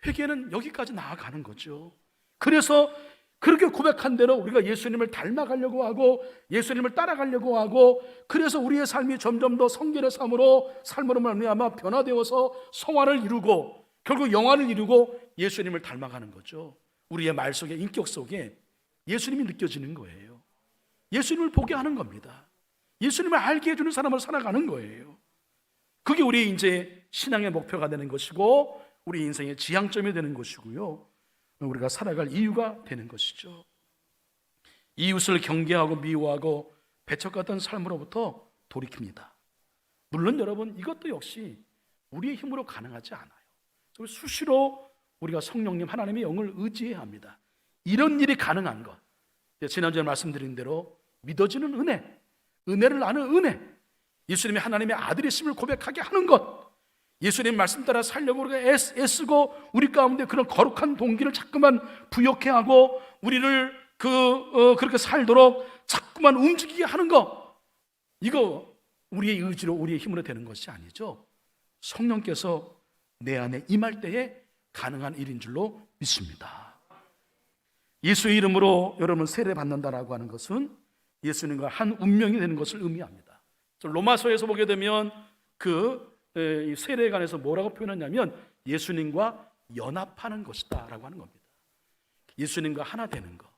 회개는 여기까지 나아가는 거죠. 그래서 그렇게 고백한 대로 우리가 예수님을 닮아가려고 하고 예수님을 따라가려고 하고, 그래서 우리의 삶이 점점 더 성결의 삶으로 말미암아 변화되어서 성화를 이루고 결국 영화를 이루고 예수님을 닮아가는 거죠. 우리의 말 속에, 인격 속에 예수님이 느껴지는 거예요. 예수님을 보게 하는 겁니다. 예수님을 알게 해주는 사람으로 살아가는 거예요. 그게 우리 이제 신앙의 목표가 되는 것이고 우리 인생의 지향점이 되는 것이고요, 우리가 살아갈 이유가 되는 것이죠. 이웃을 경계하고 미워하고 배척하던 삶으로부터 돌이킵니다. 물론 여러분, 이것도 역시 우리의 힘으로 가능하지 않아요. 수시로 우리가 성령님, 하나님의 영을 의지해야 합니다. 이런 일이 가능한 것, 지난주에 말씀드린 대로 믿어지는 은혜, 은혜를 아는 은혜, 예수님이 하나님의 아들이심을 고백하게 하는 것, 예수님 말씀 따라 살려고 우리가 애쓰고 우리 가운데 그런 거룩한 동기를 자꾸만 부욕해 하고 우리를 그렇게 살도록 자꾸만 움직이게 하는 것, 이거 우리의 의지로, 우리의 힘으로 되는 것이 아니죠. 성령께서 내 안에 임할 때에 가능한 일인 줄로 믿습니다. 예수의 이름으로 여러분 세례 받는다라고 하는 것은 예수님과 한 운명이 되는 것을 의미합니다. 로마서에서 보게 되면 그 세례에 관해서 뭐라고 표현하냐면 예수님과 연합하는 것이다 라고 하는 겁니다. 예수님과 하나 되는 거,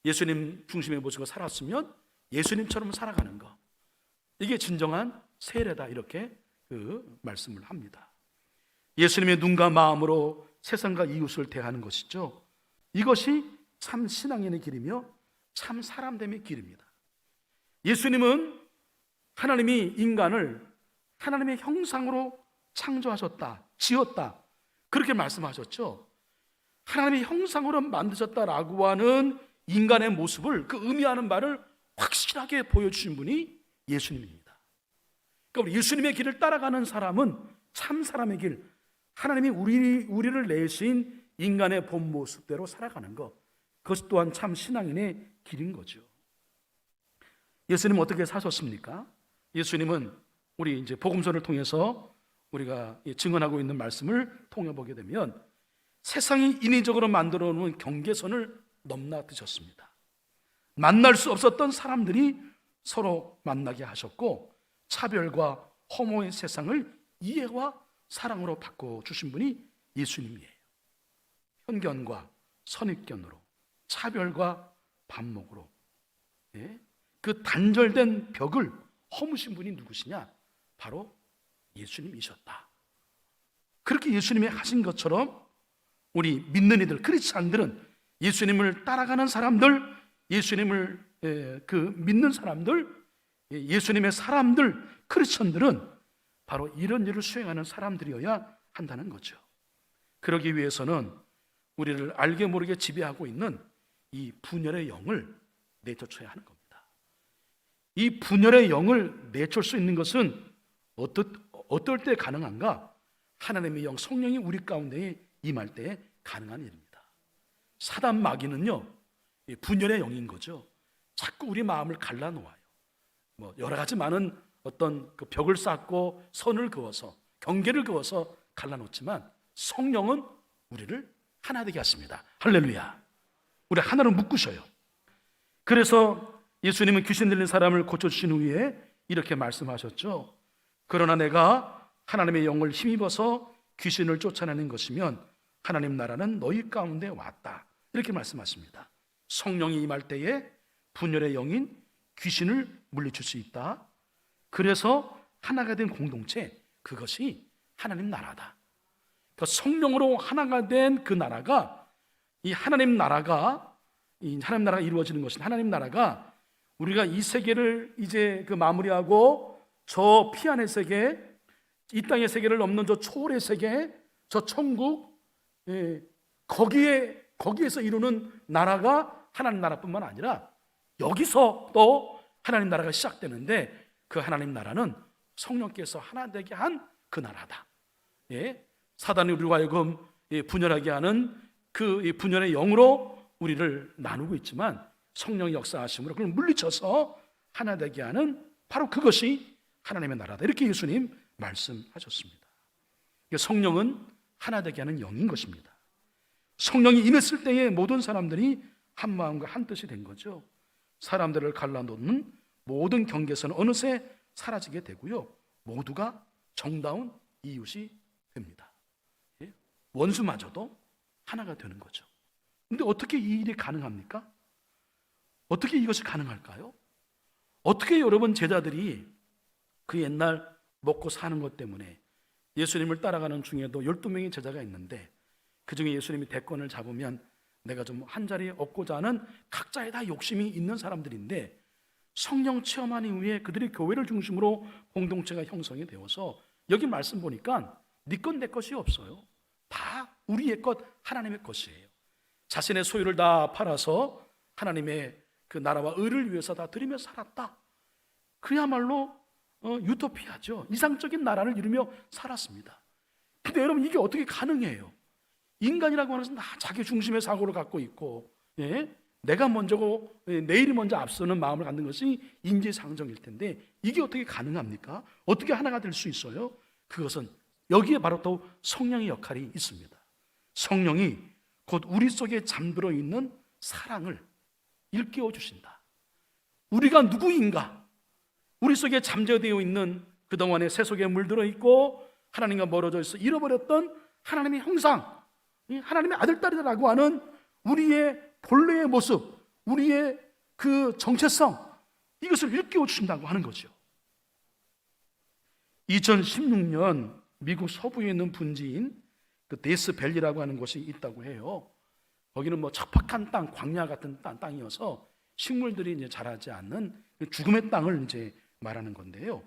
예수님 중심의 모습으로 살았으면 예수님처럼 살아가는 거, 이게 진정한 세례다, 이렇게 그 말씀을 합니다. 예수님의 눈과 마음으로 세상과 이웃을 대하는 것이죠. 이것이 참 신앙인의 길이며 참 사람됨의 길입니다. 예수님은 하나님이 인간을 하나님의 형상으로 창조하셨다, 지었다, 그렇게 말씀하셨죠. 하나님의 형상으로 만드셨다라고 하는 인간의 모습을, 그 의미하는 바를 확실하게 보여주신 분이 예수님입니다. 그러니까 예수님의 길을 따라가는 사람은 참 사람의 길, 하나님이 우리를 내신 인간의 본 모습대로 살아가는 것, 그것 또한 참 신앙인의 길인 거죠. 예수님은 어떻게 사셨습니까? 예수님은 우리 이제 복음서를 통해서 우리가 증언하고 있는 말씀을 통해 보게 되면 세상이 인위적으로 만들어 놓은 경계선을 넘나드셨습니다. 만날 수 없었던 사람들이 서로 만나게 하셨고, 차별과 허무의 세상을 이해와 사랑으로 바꿔주신 분이 예수님이에요. 편견과 선입견으로, 차별과 반목으로, 그 단절된 벽을 허무신 분이 누구시냐? 바로 예수님이셨다. 그렇게 예수님이 하신 것처럼 우리 믿는 이들, 크리스찬들은 예수님을 따라가는 사람들, 예수님을 그 믿는 사람들, 예수님의 사람들, 크리스천들은 바로 이런 일을 수행하는 사람들이어야 한다는 거죠. 그러기 위해서는 우리를 알게 모르게 지배하고 있는 이 분열의 영을 내쫓아야 하는 겁니다. 이 분열의 영을 내쫓을 수 있는 것은 어떨 때 가능한가? 하나님의 영, 성령이 우리 가운데 임할 때 가능한 일입니다. 사단 마귀는요, 분열의 영인 거죠. 자꾸 우리 마음을 갈라놓아요. 뭐 여러 가지 많은 어떤 그 벽을 쌓고 선을 그어서, 경계를 그어서 갈라놓지만 성령은 우리를 하나 되게 하십니다. 할렐루야. 우리 하나로 묶으셔요. 그래서 예수님은 귀신 들린 사람을 고쳐주신 후에 이렇게 말씀하셨죠. 그러나 내가 하나님의 영을 힘입어서 귀신을 쫓아내는 것이면 하나님 나라는 너희 가운데 왔다, 이렇게 말씀하십니다. 성령이 임할 때에 분열의 영인 귀신을 물리칠 수 있다. 그래서 하나가 된 공동체, 그것이 하나님 나라다. 그러니까 성령으로 하나가 된 그 나라가, 이 하나님 나라가 이루어지는 것은, 하나님 나라가 우리가 이 세계를 이제 그 마무리하고 저 피안의 세계, 이 땅의 세계를 넘는 저 초월의 세계, 저 천국, 거기에서 이루는 나라가 하나님 나라뿐만 아니라 여기서 또 하나님 나라가 시작되는데, 그 하나님 나라는 성령께서 하나 되게 한 그 나라다. 사단이 우리로 하여금 분열하게 하는 그 분열의 영으로 우리를 나누고 있지만 성령의 역사하심으로 그걸 물리쳐서 하나 되게 하는, 바로 그것이 하나님의 나라다, 이렇게 예수님 말씀하셨습니다. 성령은 하나 되게 하는 영인 것입니다. 성령이 임했을 때에 모든 사람들이 한 마음과 한 뜻이 된 거죠. 사람들을 갈라놓는 모든 경계선은 어느새 사라지게 되고요, 모두가 정다운 이웃이 됩니다. 원수마저도 하나가 되는 거죠. 근데 어떻게 이 일이 가능합니까? 어떻게 이것이 가능할까요? 어떻게 여러분 제자들이 그 옛날 먹고 사는 것 때문에 예수님을 따라가는 중에도 12명의 제자가 있는데, 그 중에 예수님이 대권을 잡으면 내가 좀 한 자리 얻고자 하는 각자의 다 욕심이 있는 사람들인데, 성령 체험한 이후에 그들이 교회를 중심으로 공동체가 형성이 되어서 여기 말씀 보니까 네 것 내 것이 없어요. 다 우리의 것, 하나님의 것이에요. 자신의 소유를 다 팔아서 하나님의 그 나라와 의를 위해서 다 드리며 살았다. 그야말로 유토피아죠. 이상적인 나라를 이루며 살았습니다. 근데 여러분, 이게 어떻게 가능해요? 인간이라고 하는 것은 다 자기 중심의 사고를 갖고 있고, 내가 먼저고 내일이 먼저 앞서는 마음을 갖는 것이 인지상정일 텐데, 이게 어떻게 가능합니까? 어떻게 하나가 될 수 있어요? 그것은 여기에 바로 또 성령의 역할이 있습니다. 성령이 곧 우리 속에 잠들어 있는 사랑을 일깨워 주신다. 우리가 누구인가? 우리 속에 잠재되어 있는 그동안의 새 속에 물들어 있고 하나님과 멀어져 있어 잃어버렸던 하나님의 형상, 하나님의 아들, 딸이라고 하는 우리의 본래의 모습, 우리의 그 정체성, 이것을 일깨워 주신다고 하는 거죠. 2016년 미국 서부에 있는 분지인 그 데스밸리라고 하는 곳이 있다고 해요. 거기는 뭐 척박한 땅, 광야 같은 땅이어서 식물들이 이제 자라지 않는 죽음의 땅을 이제 말하는 건데요.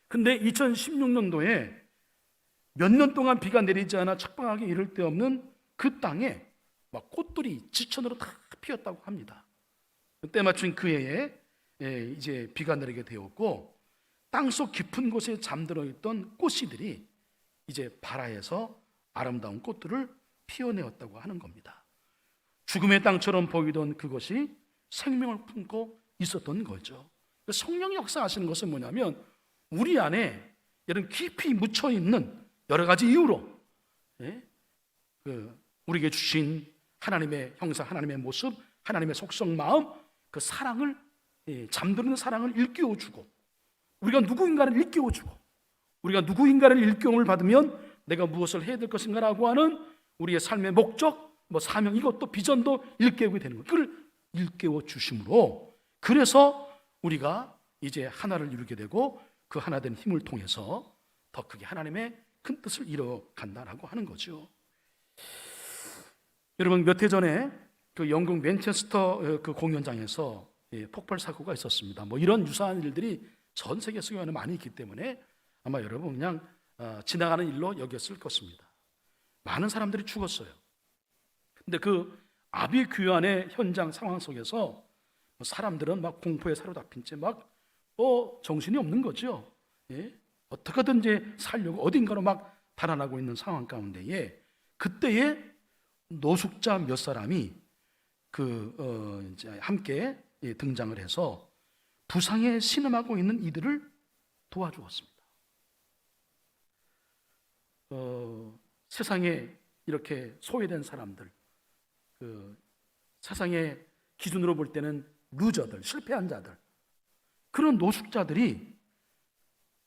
근데 2016년도에 몇 년 동안 비가 내리지 않아 척박하게 이를 데 없는 그 땅에 막 꽃들이 지천으로 다 피었다고 합니다. 때마침 그 해에 이제 비가 내리게 되었고, 땅속 깊은 곳에 잠들어 있던 꽃씨들이 이제 발아에서 아름다운 꽃들을 피워내었다고 하는 겁니다. 죽음의 땅처럼 보이던 그것이 생명을 품고 있었던 거죠. 성령 역사하시는 것은 뭐냐면, 우리 안에 이런 깊이 묻혀 있는 여러 가지 이유로 우리에게 주신 하나님의 형상, 하나님의 모습, 하나님의 속성, 마음, 그 사랑을, 잠드는 사랑을 일깨워주고, 우리가 누구인가를 일깨워주고, 우리가 누구인가를 일깨움을 받으면 내가 무엇을 해야 될 것인가라고 하는 우리의 삶의 목적, 사명, 이것도 비전도 일깨우게 되는 거예요. 그걸 일깨워 주심으로, 그래서 우리가 이제 하나를 이루게 되고, 그 하나된 힘을 통해서 더 크게 하나님의 큰 뜻을 이뤄간다라고 하는 거죠. 여러분, 몇 해 전에 그 영국 맨체스터 그 공연장에서 폭발 사고가 있었습니다. 이런 유사한 일들이 전 세계 속에는 많이 있기 때문에 아마 여러분 그냥 지나가는 일로 여겼을 것입니다. 많은 사람들이 죽었어요. 근데 그 아비규환의 현장 상황 속에서 사람들은 막 공포에 사로잡힌 채 막 정신이 없는 거죠. 어떻게든지 살려고 어딘가로 막 달아나고 있는 상황 가운데에, 그때에 노숙자 몇 사람이 이제 함께 등장을 해서 부상에 신음하고 있는 이들을 도와주었습니다. 세상에 이렇게 소외된 사람들, 세상의 기준으로 볼 때는 루저들, 실패한 자들, 그런 노숙자들이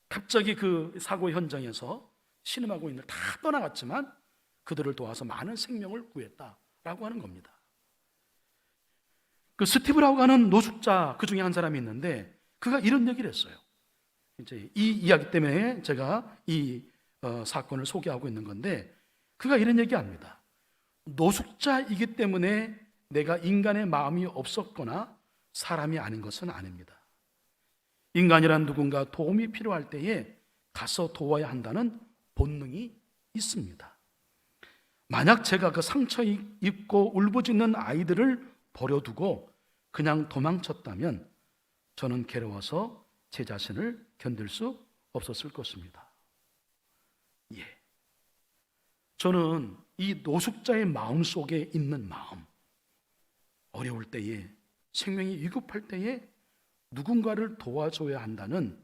갑자기 그 사고 현장에서 신음하고 있는 다 떠나갔지만 그들을 도와서 많은 생명을 구했다라고 하는 겁니다. 그 스티브라고 하는 노숙자 그 중에 한 사람이 있는데, 그가 이런 얘기를 했어요. 이제 이 이야기 때문에 제가 이 사건을 소개하고 있는 건데, 그가 이런 얘기합니다. 노숙자이기 때문에 내가 인간의 마음이 없었거나 사람이 아닌 것은 아닙니다. 인간이란 누군가 도움이 필요할 때에 가서 도와야 한다는 본능이 있습니다. 만약 제가 그 상처 입고 울부짖는 아이들을 버려두고 그냥 도망쳤다면 저는 괴로워서 제 자신을 견딜 수 없었을 것입니다. 저는 이 노숙자의 마음 속에 있는 마음, 어려울 때에, 생명이 위급할 때에 누군가를 도와줘야 한다는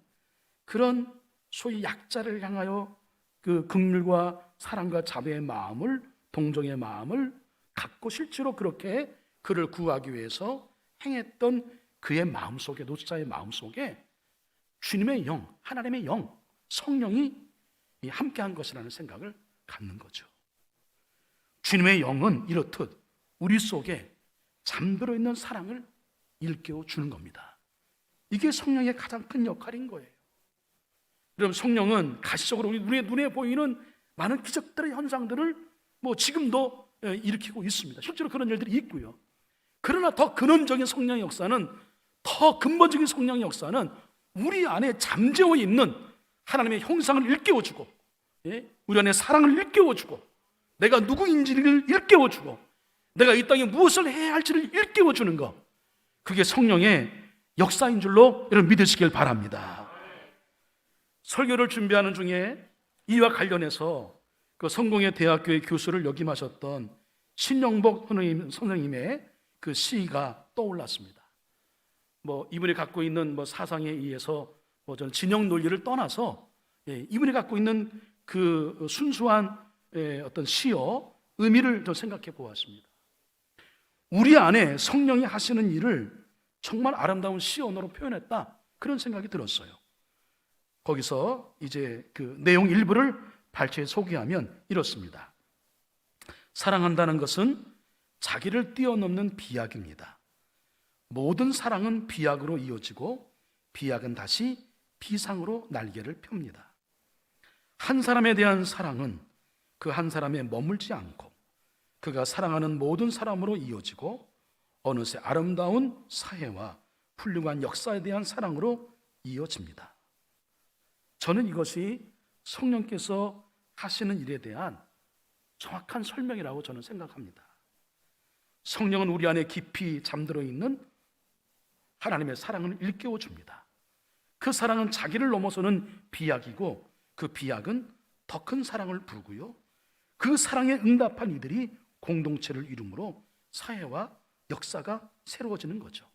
그런 소위 약자를 향하여 그 긍휼과 사랑과 자비의 마음을, 동정의 마음을 갖고 실제로 그렇게 그를 구하기 위해서 행했던 그의 마음속에, 노숙자의 마음속에 주님의 영, 하나님의 영, 성령이 함께한 것이라는 생각을 갖는 거죠. 주님의 영은 이렇듯 우리 속에 잠들어 있는 사랑을 일깨워 주는 겁니다. 이게 성령의 가장 큰 역할인 거예요. 여러분, 성령은 가시적으로 우리의 눈에 보이는 많은 기적들의 현상들을 지금도 일으키고 있습니다. 실제로 그런 일들이 있고요. 그러나 더 근원적인 성령의 역사는, 더 근본적인 성령의 역사는 우리 안에 잠재워 있는 하나님의 형상을 일깨워주고, 우리 안에 사랑을 일깨워주고, 내가 누구인지를 일깨워주고, 내가 이 땅에 무엇을 해야 할지를 일깨워주는 것, 그게 성령의 역사인 줄로 여러분 믿으시길 바랍니다. 설교를 준비하는 중에 이와 관련해서 그 성공회 대학교의 교수를 역임하셨던 신영복 선생님의 그 시가 떠올랐습니다. 이분이 갖고 있는 사상에 의해서 저는 진영 논리를 떠나서 이분이 갖고 있는 그 순수한 어떤 시어 의미를 좀 생각해 보았습니다. 우리 안에 성령이 하시는 일을 정말 아름다운 시 언어로 표현했다, 그런 생각이 들었어요. 거기서 이제 그 내용 일부를 발췌해 소개하면 이렇습니다. 사랑한다는 것은 자기를 뛰어넘는 비약입니다. 모든 사랑은 비약으로 이어지고 비약은 다시 비상으로 날개를 펴니다. 한 사람에 대한 사랑은 그 한 사람에 머물지 않고 그가 사랑하는 모든 사람으로 이어지고 어느새 아름다운 사회와 훌륭한 역사에 대한 사랑으로 이어집니다. 저는 이것이 성령께서 하시는 일에 대한 정확한 설명이라고 저는 생각합니다. 성령은 우리 안에 깊이 잠들어 있는 하나님의 사랑을 일깨워 줍니다. 그 사랑은 자기를 넘어서는 비약이고 그 비약은 더 큰 사랑을 부르고요. 그 사랑에 응답한 이들이 공동체를 이루므로 사회와 역사가 새로워지는 거죠.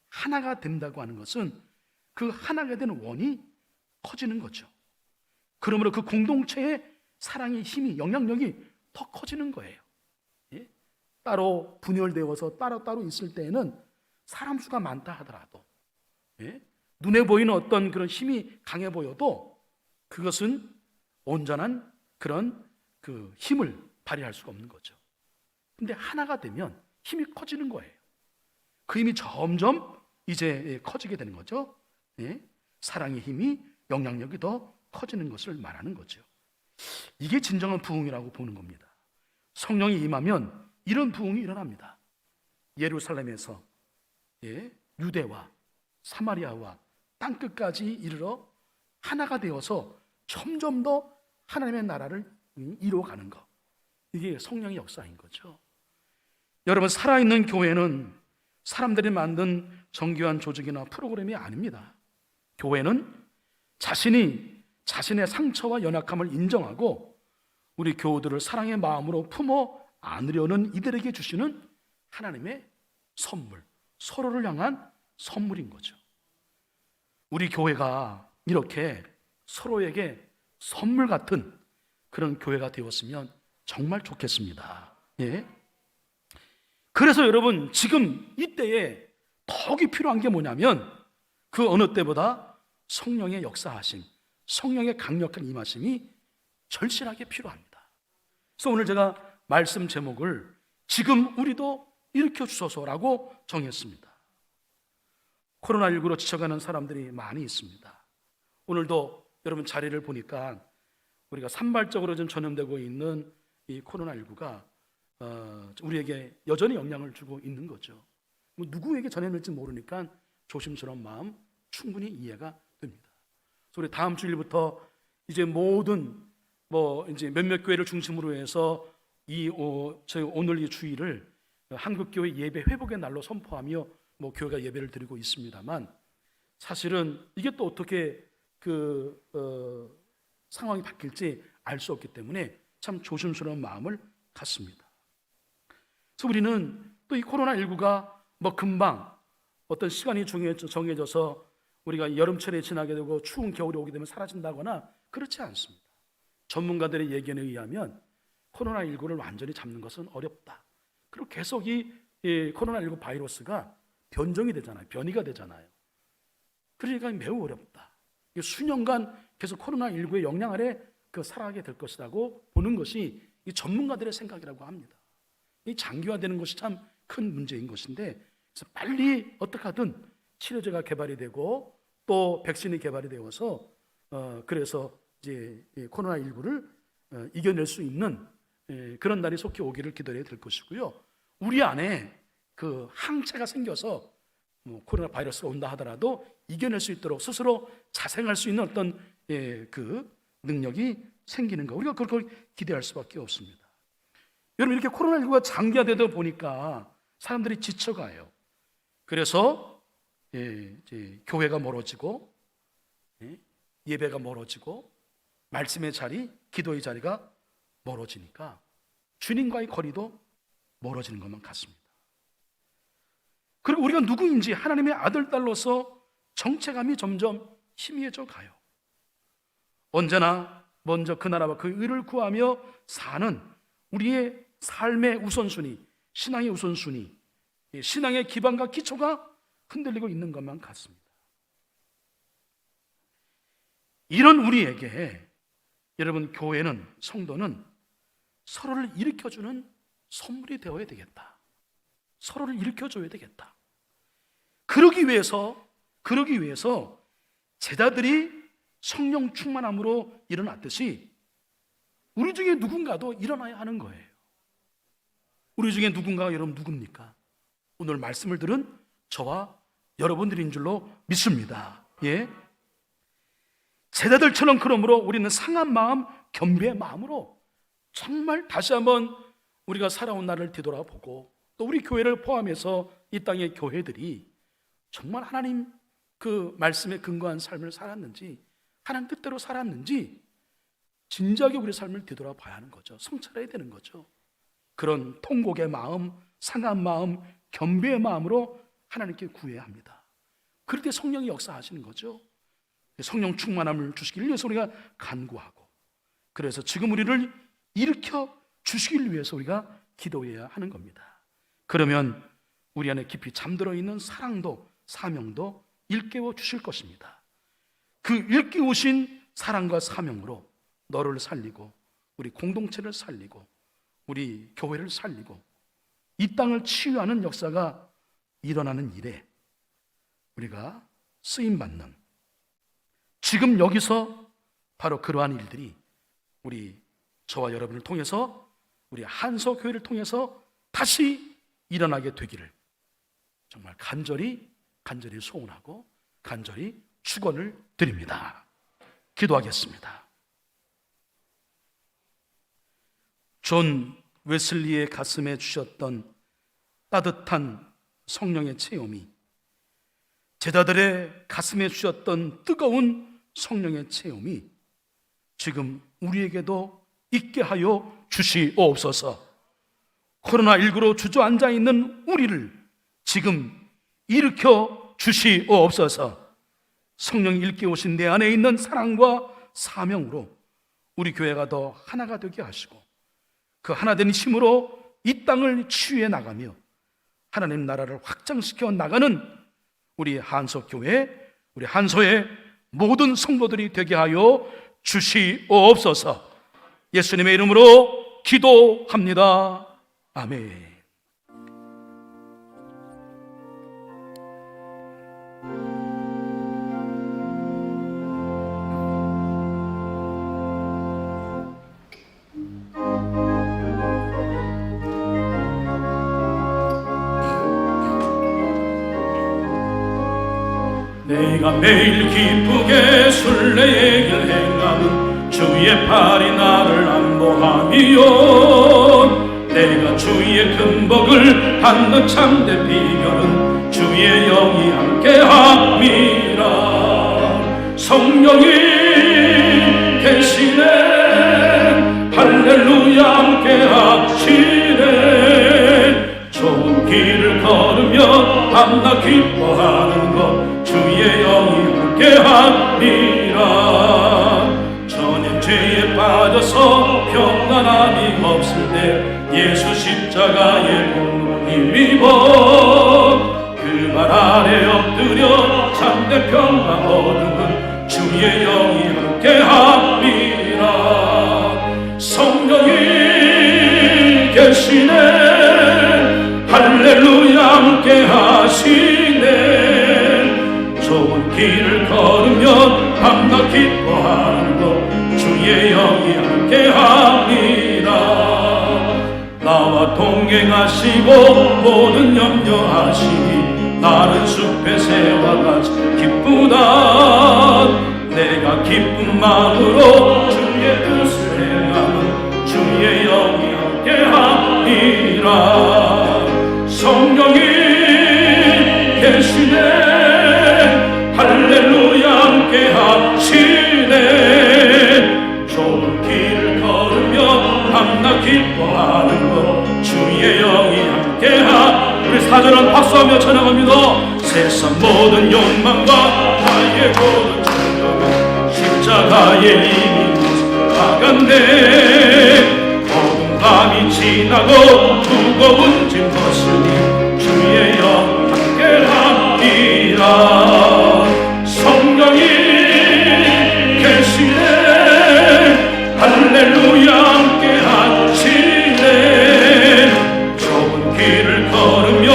하나가 된다고 하는 것은 그 하나가 된 원이 커지는 거죠. 그러므로 그 공동체의 사랑의 힘이, 영향력이 더 커지는 거예요. 예? 따로 분열되어서 따로따로 있을 때에는 사람 수가 많다 하더라도 예? 눈에 보이는 어떤 그런 힘이 강해 보여도 그것은 온전한 그런 그 힘을 발휘할 수가 없는 거죠. 근데 하나가 되면 힘이 커지는 거예요. 그 힘이 점점 이제 커지게 되는 거죠. 예? 사랑의 힘이, 영향력이 더 커지는 것을 말하는 거죠. 이게 진정한 부흥이라고 보는 겁니다. 성령이 임하면 이런 부흥이 일어납니다. 예루살렘에서 유대와 사마리아와 땅끝까지 이르러 하나가 되어서 점점 더 하나님의 나라를 이루어가는 것, 이게 성령의 역사인 거죠. 여러분, 살아있는 교회는 사람들이 만든 정교한 조직이나 프로그램이 아닙니다. 교회는 자신의 상처와 연약함을 인정하고 우리 교우들을 사랑의 마음으로 품어 안으려는 이들에게 주시는 하나님의 선물, 서로를 향한 선물인 거죠. 우리 교회가 이렇게 서로에게 선물 같은 그런 교회가 되었으면 정말 좋겠습니다. 예? 그래서 여러분, 지금 이때에 더욱이 필요한 게 뭐냐면 그 어느 때보다 성령의 역사하심, 성령의 강력한 임하심이 절실하게 필요합니다. 그래서 오늘 제가 말씀 제목을 지금 우리도 일으켜 주소서라고 정했습니다. 코로나19로 지쳐가는 사람들이 많이 있습니다. 오늘도 여러분 자리를 보니까 우리가 산발적으로 좀 전염되고 있는 이 코로나19가 우리에게 여전히 영향을 주고 있는 거죠. 누구에게 전염될지 모르니까 조심스러운 마음 충분히 이해가 됩니다. 그래서 우리 다음 주일부터 이제 모든 이제 몇몇 교회를 중심으로 해서 저희 오늘 이 주일을 한국교회 예배 회복의 날로 선포하며 교회가 예배를 드리고 있습니다만, 사실은 이게 또 어떻게 상황이 바뀔지 알 수 없기 때문에 참 조심스러운 마음을 갖습니다. 그래서 우리는 또 이 코로나19가 금방 어떤 시간이 정해져서 우리가 여름철에 지나게 되고 추운 겨울이 오게 되면 사라진다거나 그렇지 않습니다. 전문가들의 예견에 의하면 코로나19를 완전히 잡는 것은 어렵다. 그리고 계속 이 코로나19 바이러스가 변종이 되잖아요. 변이가 되잖아요. 그러니까 매우 어렵다. 수년간 계속 코로나19의 영향 아래 살아가게 될 것이라고 보는 것이 이 전문가들의 생각이라고 합니다. 이 장기화되는 것이 참 큰 문제인 것인데, 그래서 빨리 어떻게 하든 치료제가 개발이 되고 또 백신이 개발이 되어서 그래서 이제 코로나19를 이겨낼 수 있는 그런 날이 속히 오기를 기다려야 될 것이고요. 우리 안에 그 항체가 생겨서 코로나 바이러스가 온다 하더라도 이겨낼 수 있도록 스스로 자생할 수 있는 어떤 그 능력이 생기는 거, 우리가 그걸 기대할 수밖에 없습니다. 여러분, 이렇게 코로나19가 장기화되다 보니까 사람들이 지쳐가요. 그래서 이제 교회가 멀어지고 예배가 멀어지고 말씀의 자리, 기도의 자리가 멀어지니까 주님과의 거리도 멀어지는 것만 같습니다. 그리고 우리가 누구인지 하나님의 아들, 딸로서 정체감이 점점 희미해져 가요. 언제나 먼저 그 나라와 그 의를 구하며 사는 우리의 삶의 우선순위, 신앙의 우선순위, 신앙의 기반과 기초가 흔들리고 있는 것만 같습니다. 이런 우리에게 여러분, 교회는, 성도는 서로를 일으켜주는 선물이 되어야 되겠다. 서로를 일으켜줘야 되겠다. 그러기 위해서 제자들이 성령 충만함으로 일어났듯이 우리 중에 누군가도 일어나야 하는 거예요. 우리 중에 누군가가 여러분 누굽니까? 오늘 말씀을 들은 저와 여러분들인 줄로 믿습니다. 예? 제자들처럼 그러므로 우리는 상한 마음, 겸비의 마음으로 정말 다시 한번 우리가 살아온 날을 뒤돌아보고 또 우리 교회를 포함해서 이 땅의 교회들이 정말 하나님 그 말씀에 근거한 삶을 살았는지, 하나님 뜻대로 살았는지 진지하게 우리 삶을 뒤돌아봐야 하는 거죠. 성찰해야 되는 거죠. 그런 통곡의 마음, 상한 마음, 겸비의 마음으로 하나님께 구해야 합니다. 그럴 때 성령이 역사하시는 거죠. 성령 충만함을 주시길 위해서 우리가 간구하고, 그래서 지금 우리를 일으켜 주시길 위해서 우리가 기도해야 하는 겁니다. 그러면 우리 안에 깊이 잠들어 있는 사랑도 사명도 일깨워 주실 것입니다. 그 일깨우신 사랑과 사명으로 너를 살리고 우리 공동체를 살리고 우리 교회를 살리고 이 땅을 치유하는 역사가 일어나는 일에 우리가 쓰임받는, 지금 여기서 바로 그러한 일들이 우리 저와 여러분을 통해서 우리 한서교회를 통해서 다시 일어나게 되기를 정말 간절히 소원하고 간절히 축원을 드립니다. 기도하겠습니다. 존 웨슬리의 가슴에 주셨던 따뜻한 성령의 체험이 제자들의 가슴에 주셨던 뜨거운 성령의 체험이 지금 우리에게도 있게 하여 주시옵소서. 코로나19로 주저앉아 있는 우리를 지금 일으켜 주시옵소서. 성령이 일깨우신 내 안에 있는 사랑과 사명으로 우리 교회가 더 하나가 되게 하시고 그 하나된 힘으로 이 땅을 치유해 나가며 하나님 나라를 확장시켜 나가는 우리 한석교회, 우리 한서의 모든 성도들이 되게 하여 주시옵소서. 예수님의 이름으로 기도합니다. 아멘. 내가 매일 기쁘게 순례의 길 행하는 주의 팔이 나를 안보함이요, 내가 주의 큰 복을 받는 참된 비결은 주의 영이 함께함이라. 성령이 계시네, 할렐루야 함께하시네. 좋은 길을 걸으며 밤낮 기뻐하는 것 주의 영이 함께함이라. 전혀 죄에 빠져서 평안함이 없을 때 예수 십자가의 공로 힘입어 그 말 아래 엎드려 참된 평화 얻음은 주의 영이 함께함이라. 성령이 계시네, 할렐루야 함께하시네. 좋은 길을 걸으면 밤낮 기뻐하는 것 주의 영이 함께합니다. 나와 동행하시고 모든 염려하시니 나는 숲의 새와 같이 기쁘다. 내가 기쁜 마음으로 주의 뜻을 행하는 주의 영이 함께합니다. 성령이 계시네, 할렐루야 함께하시네. 좋은 길을 걸으며 밤낮 기뻐하는 것 주의 영이 함께하. 우리 사절한 박수하며 찬양합니다. 세상 모든 욕망과 나의 모든 충격은 십자가에 이미 나갔네. 어두운 밤이 지나고 무거운 짐 벗으니 주의 영 함께합니다. 성령이 계시네, 할렐루야 함께하시네. 좁은 길을 걸으며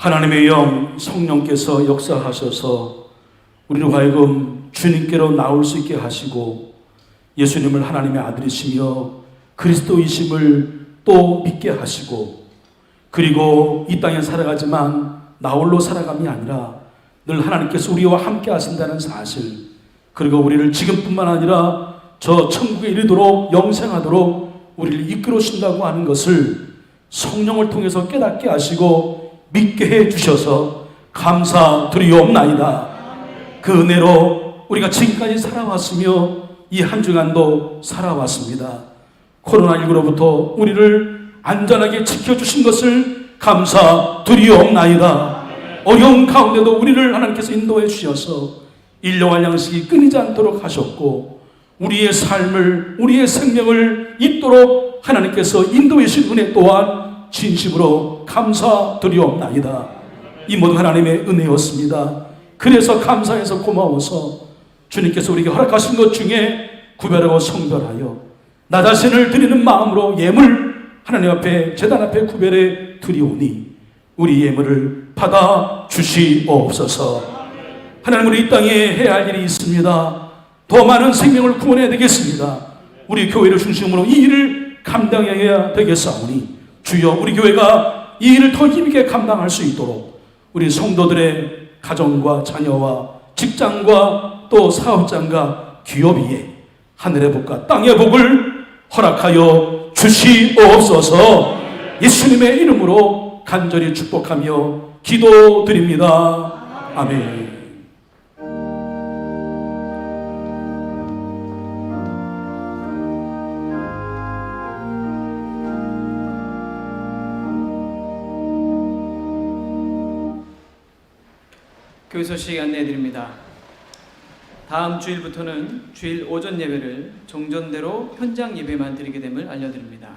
하나님의 영 성령께서 역사하셔서 우리로 하여금 주님께로 나올 수 있게 하시고 예수님을 하나님의 아들이시며 그리스도이심을 또 믿게 하시고 그리고 이 땅에 살아가지만 나 홀로 살아감이 아니라 늘 하나님께서 우리와 함께 하신다는 사실, 그리고 우리를 지금뿐만 아니라 저 천국에 이르도록 영생하도록 우리를 이끌어주신다고 하는 것을 성령을 통해서 깨닫게 하시고 믿게 해 주셔서 감사드리옵나이다. 그 은혜로 우리가 지금까지 살아왔으며 이 한 주간도 살아왔습니다. 코로나19로부터 우리를 안전하게 지켜주신 것을 감사드리옵나이다. 어려운 가운데도 우리를 하나님께서 인도해 주셔서 일용할 양식이 끊이지 않도록 하셨고 우리의 삶을, 우리의 생명을 있도록 하나님께서 인도해 주신 은혜 또한 진심으로 감사드리옵나이다. 이 모든 하나님의 은혜였습니다. 그래서 감사해서 고마워서 주님께서 우리에게 허락하신 것 중에 구별하고 성별하여 나 자신을 드리는 마음으로 예물 하나님 앞에 제단 앞에 구별해 드리오니 우리 예물을 받아 주시옵소서. 하나님, 우리 이 땅에 해야 할 일이 있습니다. 더 많은 생명을 구원해야 되겠습니다. 우리 교회를 중심으로 이 일을 감당해야 되겠사오니 주여, 우리 교회가 이 일을 더 힘있게 감당할 수 있도록 우리 성도들의 가정과 자녀와 직장과 또 사업장과 기업 위에 하늘의 복과 땅의 복을 허락하여 주시옵소서. 예수님의 이름으로 간절히 축복하며 기도드립니다. 아멘. 교회 소식 안내해드립니다. 다음 주일부터는 주일 오전 예배를 정전대로 현장 예배만 드리게 됨을 알려드립니다.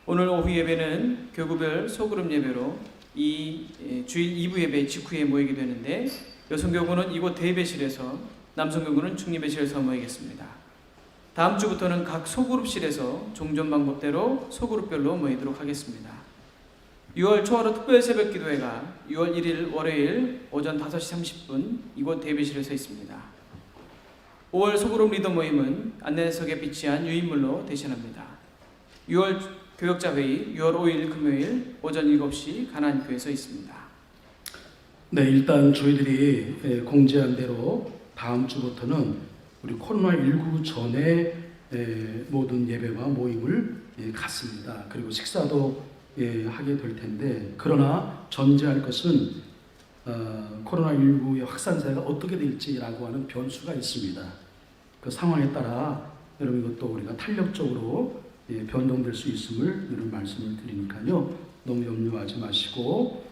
오늘 오후 예배는 교구별 소그룹 예배로 주일 2부 예배 직후에 모이게 되는데 여성교구는 이곳 대예배실에서, 남성교구는 중예배실에서 모이겠습니다. 다음 주부터는 각 소그룹실에서 종전 방법대로 소그룹별로 모이도록 하겠습니다. 6월 초하루 특별 새벽 기도회가 6월 1일 월요일 오전 5시 30분 이곳 대예배실에서 있습니다. 5월 소그룹 리더 모임은 안내석에 비치한 유인물로 대신합니다. 6월 교역자 회의 6월 5일 금요일 오전 7시 가나안교회에서 있습니다. 네, 일단 저희들이 공지한 대로 다음 주부터는 우리 코로나19 전에 모든 예배와 모임을 갖습니다. 그리고 식사도 하게 될 텐데, 그러나 전제할 것은 코로나19의 확산세가 어떻게 될지라고 하는 변수가 있습니다. 그 상황에 따라 여러분 이것도 우리가 탄력적으로 변동될 수 있음을 이런 말씀을 드리니까요, 너무 염려하지 마시고,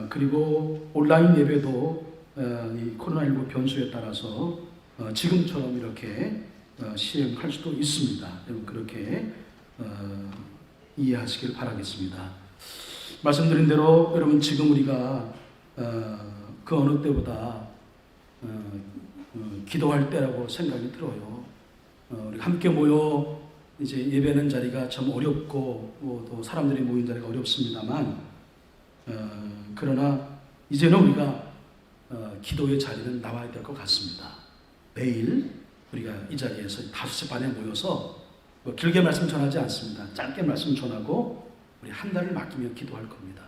그리고 온라인 예배도 이 코로나19 변수에 따라서 지금처럼 이렇게 시행할 수도 있습니다. 여러분 그렇게 이해하시길 바라겠습니다. 말씀드린 대로 여러분 지금 우리가 그 어느 때보다 기도할 때라고 생각이 들어요. 우리 함께 모여 이제 예배하는 자리가 참 어렵고 또 사람들이 모인 자리가 어렵습니다만, 그러나 이제는 우리가 기도의 자리는 나와야 될 것 같습니다. 매일 우리가 이 자리에서 5시 반에 모여서 길게 말씀 전하지 않습니다. 짧게 말씀 전하고 우리 한 달을 맡기며 기도할 겁니다.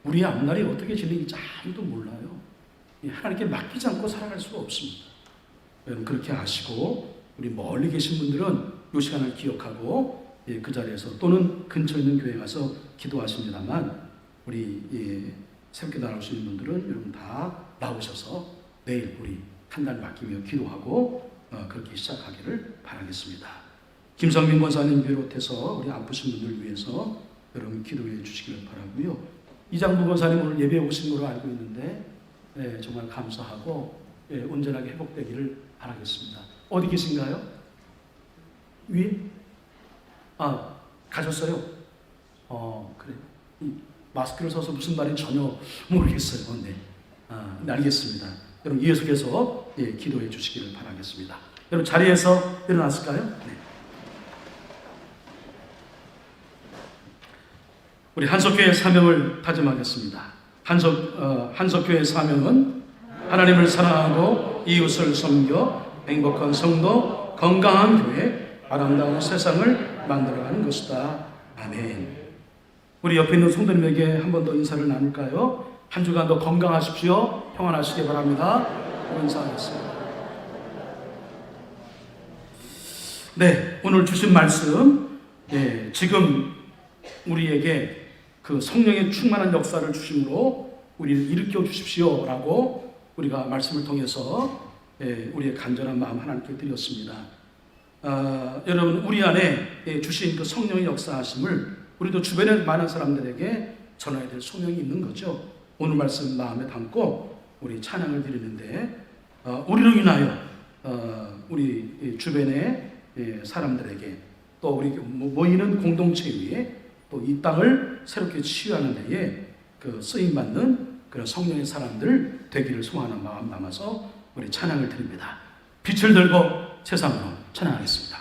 우리의 앞날이 어떻게 지내는지 아무도 몰라요. 하나님께 맡기지 않고 살아갈 수가 없습니다. 여러분 그렇게 아시고, 우리 멀리 계신 분들은 이 시간을 기억하고 그 자리에서 또는 근처에 있는 교회에 가서 기도하십니다만, 우리 새롭게 나오시는 분들은 여러분 다 나오셔서 내일 우리 한 달 맡기며 기도하고 그렇게 시작하기를 바라겠습니다. 김성민 권사님 비롯해서 우리 아프신 분들 위해서 여러분 기도해 주시기를 바라고요. 이장부 권사님 오늘 예배에 오신 걸로 알고 있는데 정말 감사하고 온전하게 회복되기를 바라겠습니다. 어디 계신가요? 위에? 가셨어요? 그래. 마스크를 써서 무슨 말인지 전혀 모르겠어요. 네. 네, 알겠습니다. 여러분 계속해서 기도해 주시기를 바라겠습니다. 여러분 자리에서 일어났을까요? 네. 우리 한석교의 사명을 다짐하겠습니다. 한석교의 사명은 하나님을 사랑하고 이웃을 섬겨 행복한 성도, 건강한 교회, 아름다운 세상을 만들어가는 것이다. 아멘. 우리 옆에 있는 성도님에게 한 번 더 인사를 나눌까요? 한 주간도 건강하십시오. 평안하시기 바랍니다. 인사하겠습니다. 네, 오늘 주신 말씀, 지금 우리에게 그 성령의 충만한 역사를 주심으로 우리를 일으켜 주십시오라고 우리가 말씀을 통해서 우리의 간절한 마음 하나님께 드렸습니다. 여러분, 우리 안에 주신 그 성령의 역사하심을 우리도 주변의 많은 사람들에게 전해야 될 소명이 있는 거죠. 오늘 말씀 마음에 담고 우리 찬양을 드리는데, 우리로 인하여 우리 주변의 사람들에게 또 우리 모이는 공동체 위에 또 이 땅을 새롭게 치유하는 데에 그 쓰임 받는 그런 성령의 사람들 되기를 소원하는 마음 담아서 우리 찬양을 드립니다. 빛을 들고 세상으로 찬양하겠습니다.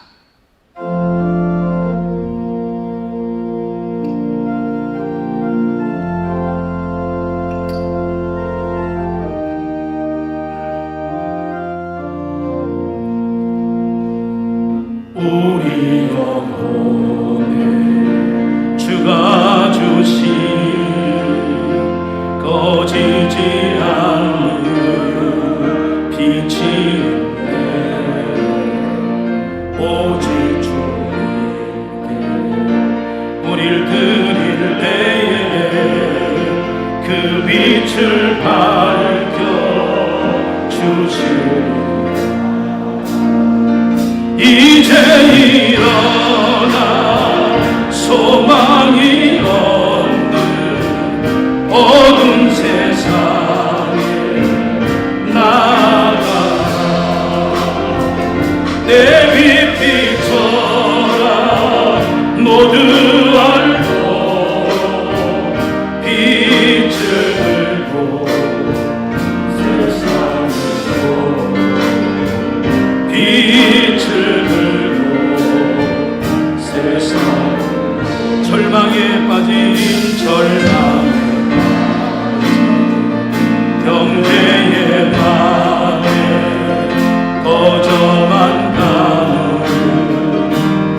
우리 영혼에 주가 주신 꺼지지 않는 빛이 있네. 오직 주님께 우릴 드릴 때에 그 빛을 밝혀 주시리. 이제 일어나 소망이 없는 어두운 세상에 나아가 내 빛 비춰라. 모두 알고 빛을 들고 세상으로 빛을 들고 세상 절망에 빠진 병재의 밤에 꺼져만 가는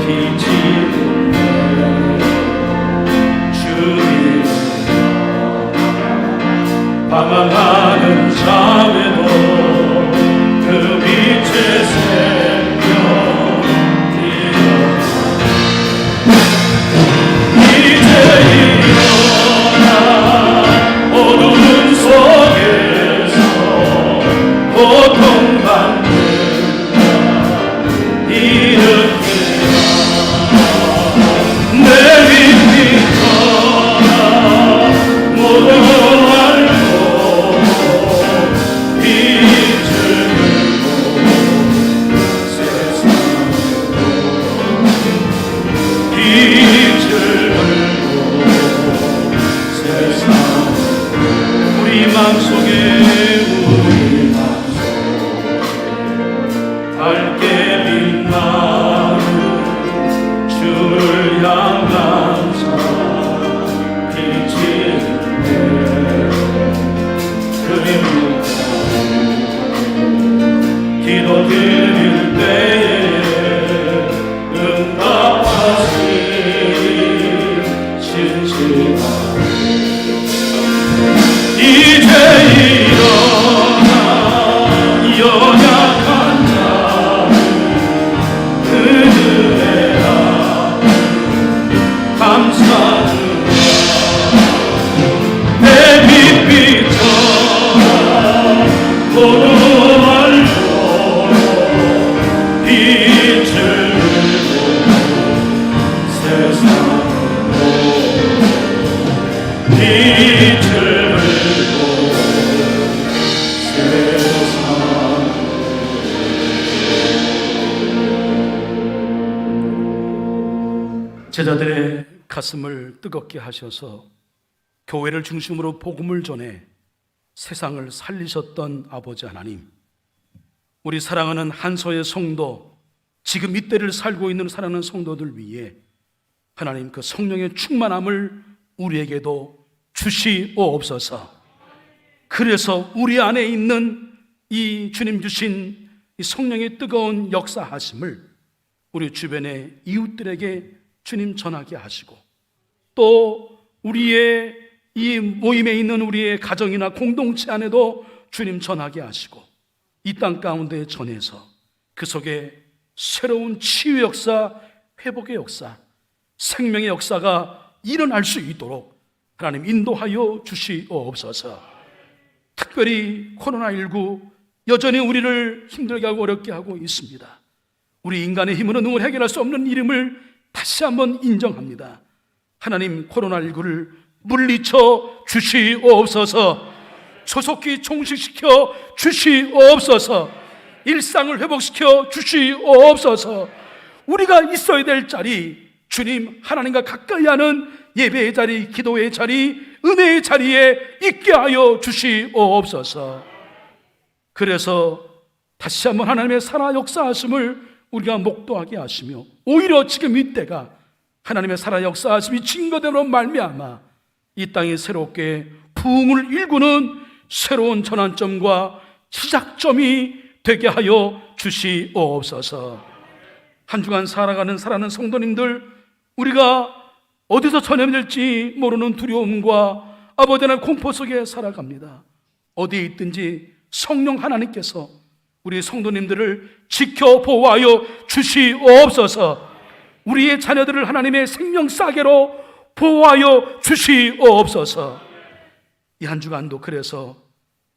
빛이 있네. 주님 방황하는 자매도 그 빛의 새벽 이제 일어나 어두운 속에서 고통받는 일으키라. 내 빛 비춰라. 모두 알고 빛을 들고 세상으로 빛을 들고 세상 우리 마음속에 밝게 빛나는 주를 향한 자 빛이 있네. 그림으로 기도 드릴 때에 응답하시 신실한 이제 일어나 연약한 자를 그들의 감사주라. 내 빛 비춰라. 모두 알고 빛을 들고 세상으로 빛을 들고 세상 제자들의 가슴을 뜨겁게 하셔서 교회를 중심으로 복음을 전해 세상을 살리셨던 아버지 하나님, 우리 사랑하는 한서의 성도, 지금 이때를 살고 있는 사랑하는 성도들 위해 하나님 그 성령의 충만함을 우리에게도 주시옵소서. 그래서 우리 안에 있는 이 주님 주신 이 성령의 뜨거운 역사하심을 우리 주변의 이웃들에게 주님 전하게 하시고, 또 우리의 이 모임에 있는 우리의 가정이나 공동체 안에도 주님 전하게 하시고, 이 땅 가운데 전해서 그 속에 새로운 치유의 역사, 회복의 역사, 생명의 역사가 일어날 수 있도록 하나님 인도하여 주시옵소서. 특별히 코로나19 여전히 우리를 힘들게 하고 어렵게 하고 있습니다. 우리 인간의 힘으로 능을 해결할 수 없는 이름을 다시 한번 인정합니다. 하나님, 코로나19를 물리쳐 주시옵소서. 조속히 종식시켜 주시옵소서. 일상을 회복시켜 주시옵소서. 우리가 있어야 될 자리, 주님 하나님과 가까이 하는 예배의 자리, 기도의 자리, 은혜의 자리에 있게 하여 주시옵소서. 그래서 다시 한번 하나님의 살아 역사하심을 우리가 목도하게 하시며, 오히려 지금 이때가 하나님의 살아 역사하심이 증거됨으로 말미암아 이 땅이 새롭게 부흥을 일구는 새로운 전환점과 시작점이 되게 하여 주시옵소서. 한 주간 살아가는 성도님들, 우리가 어디서 전염될지 모르는 두려움과 아버지 하나님 공포 속에 살아갑니다. 어디에 있든지 성령 하나님께서 우리 성도님들을 지켜 보호하여 주시옵소서. 우리의 자녀들을 하나님의 생명 싸개로 보호하여 주시옵소서. 이 한 주간도 그래서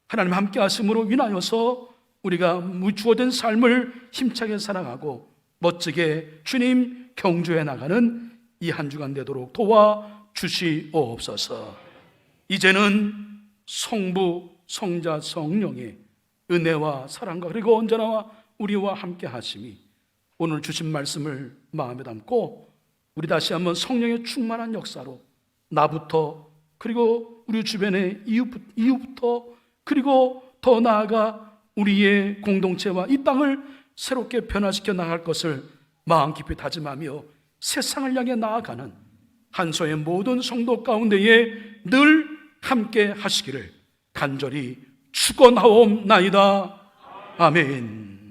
하나님 함께 하심으로 인하여서 우리가 주어진 삶을 힘차게 살아가고 멋지게 주님 경주해 나가는 이 한 주간 되도록 도와 주시옵소서. 이제는 성부, 성자, 성령의 은혜와 사랑과 그리고 언제나 우리와 함께 하심이 오늘 주신 말씀을 마음에 담고 우리 다시 한번 성령의 충만한 역사로 나부터, 그리고 우리 주변의 이웃부터, 그리고 더 나아가 우리의 공동체와 이 땅을 새롭게 변화시켜 나갈 것을 마음 깊이 다짐하며 세상을 향해 나아가는 한소의 모든 성도 가운데에 늘 함께 하시기를 간절히 축원하옵나이다. 아멘.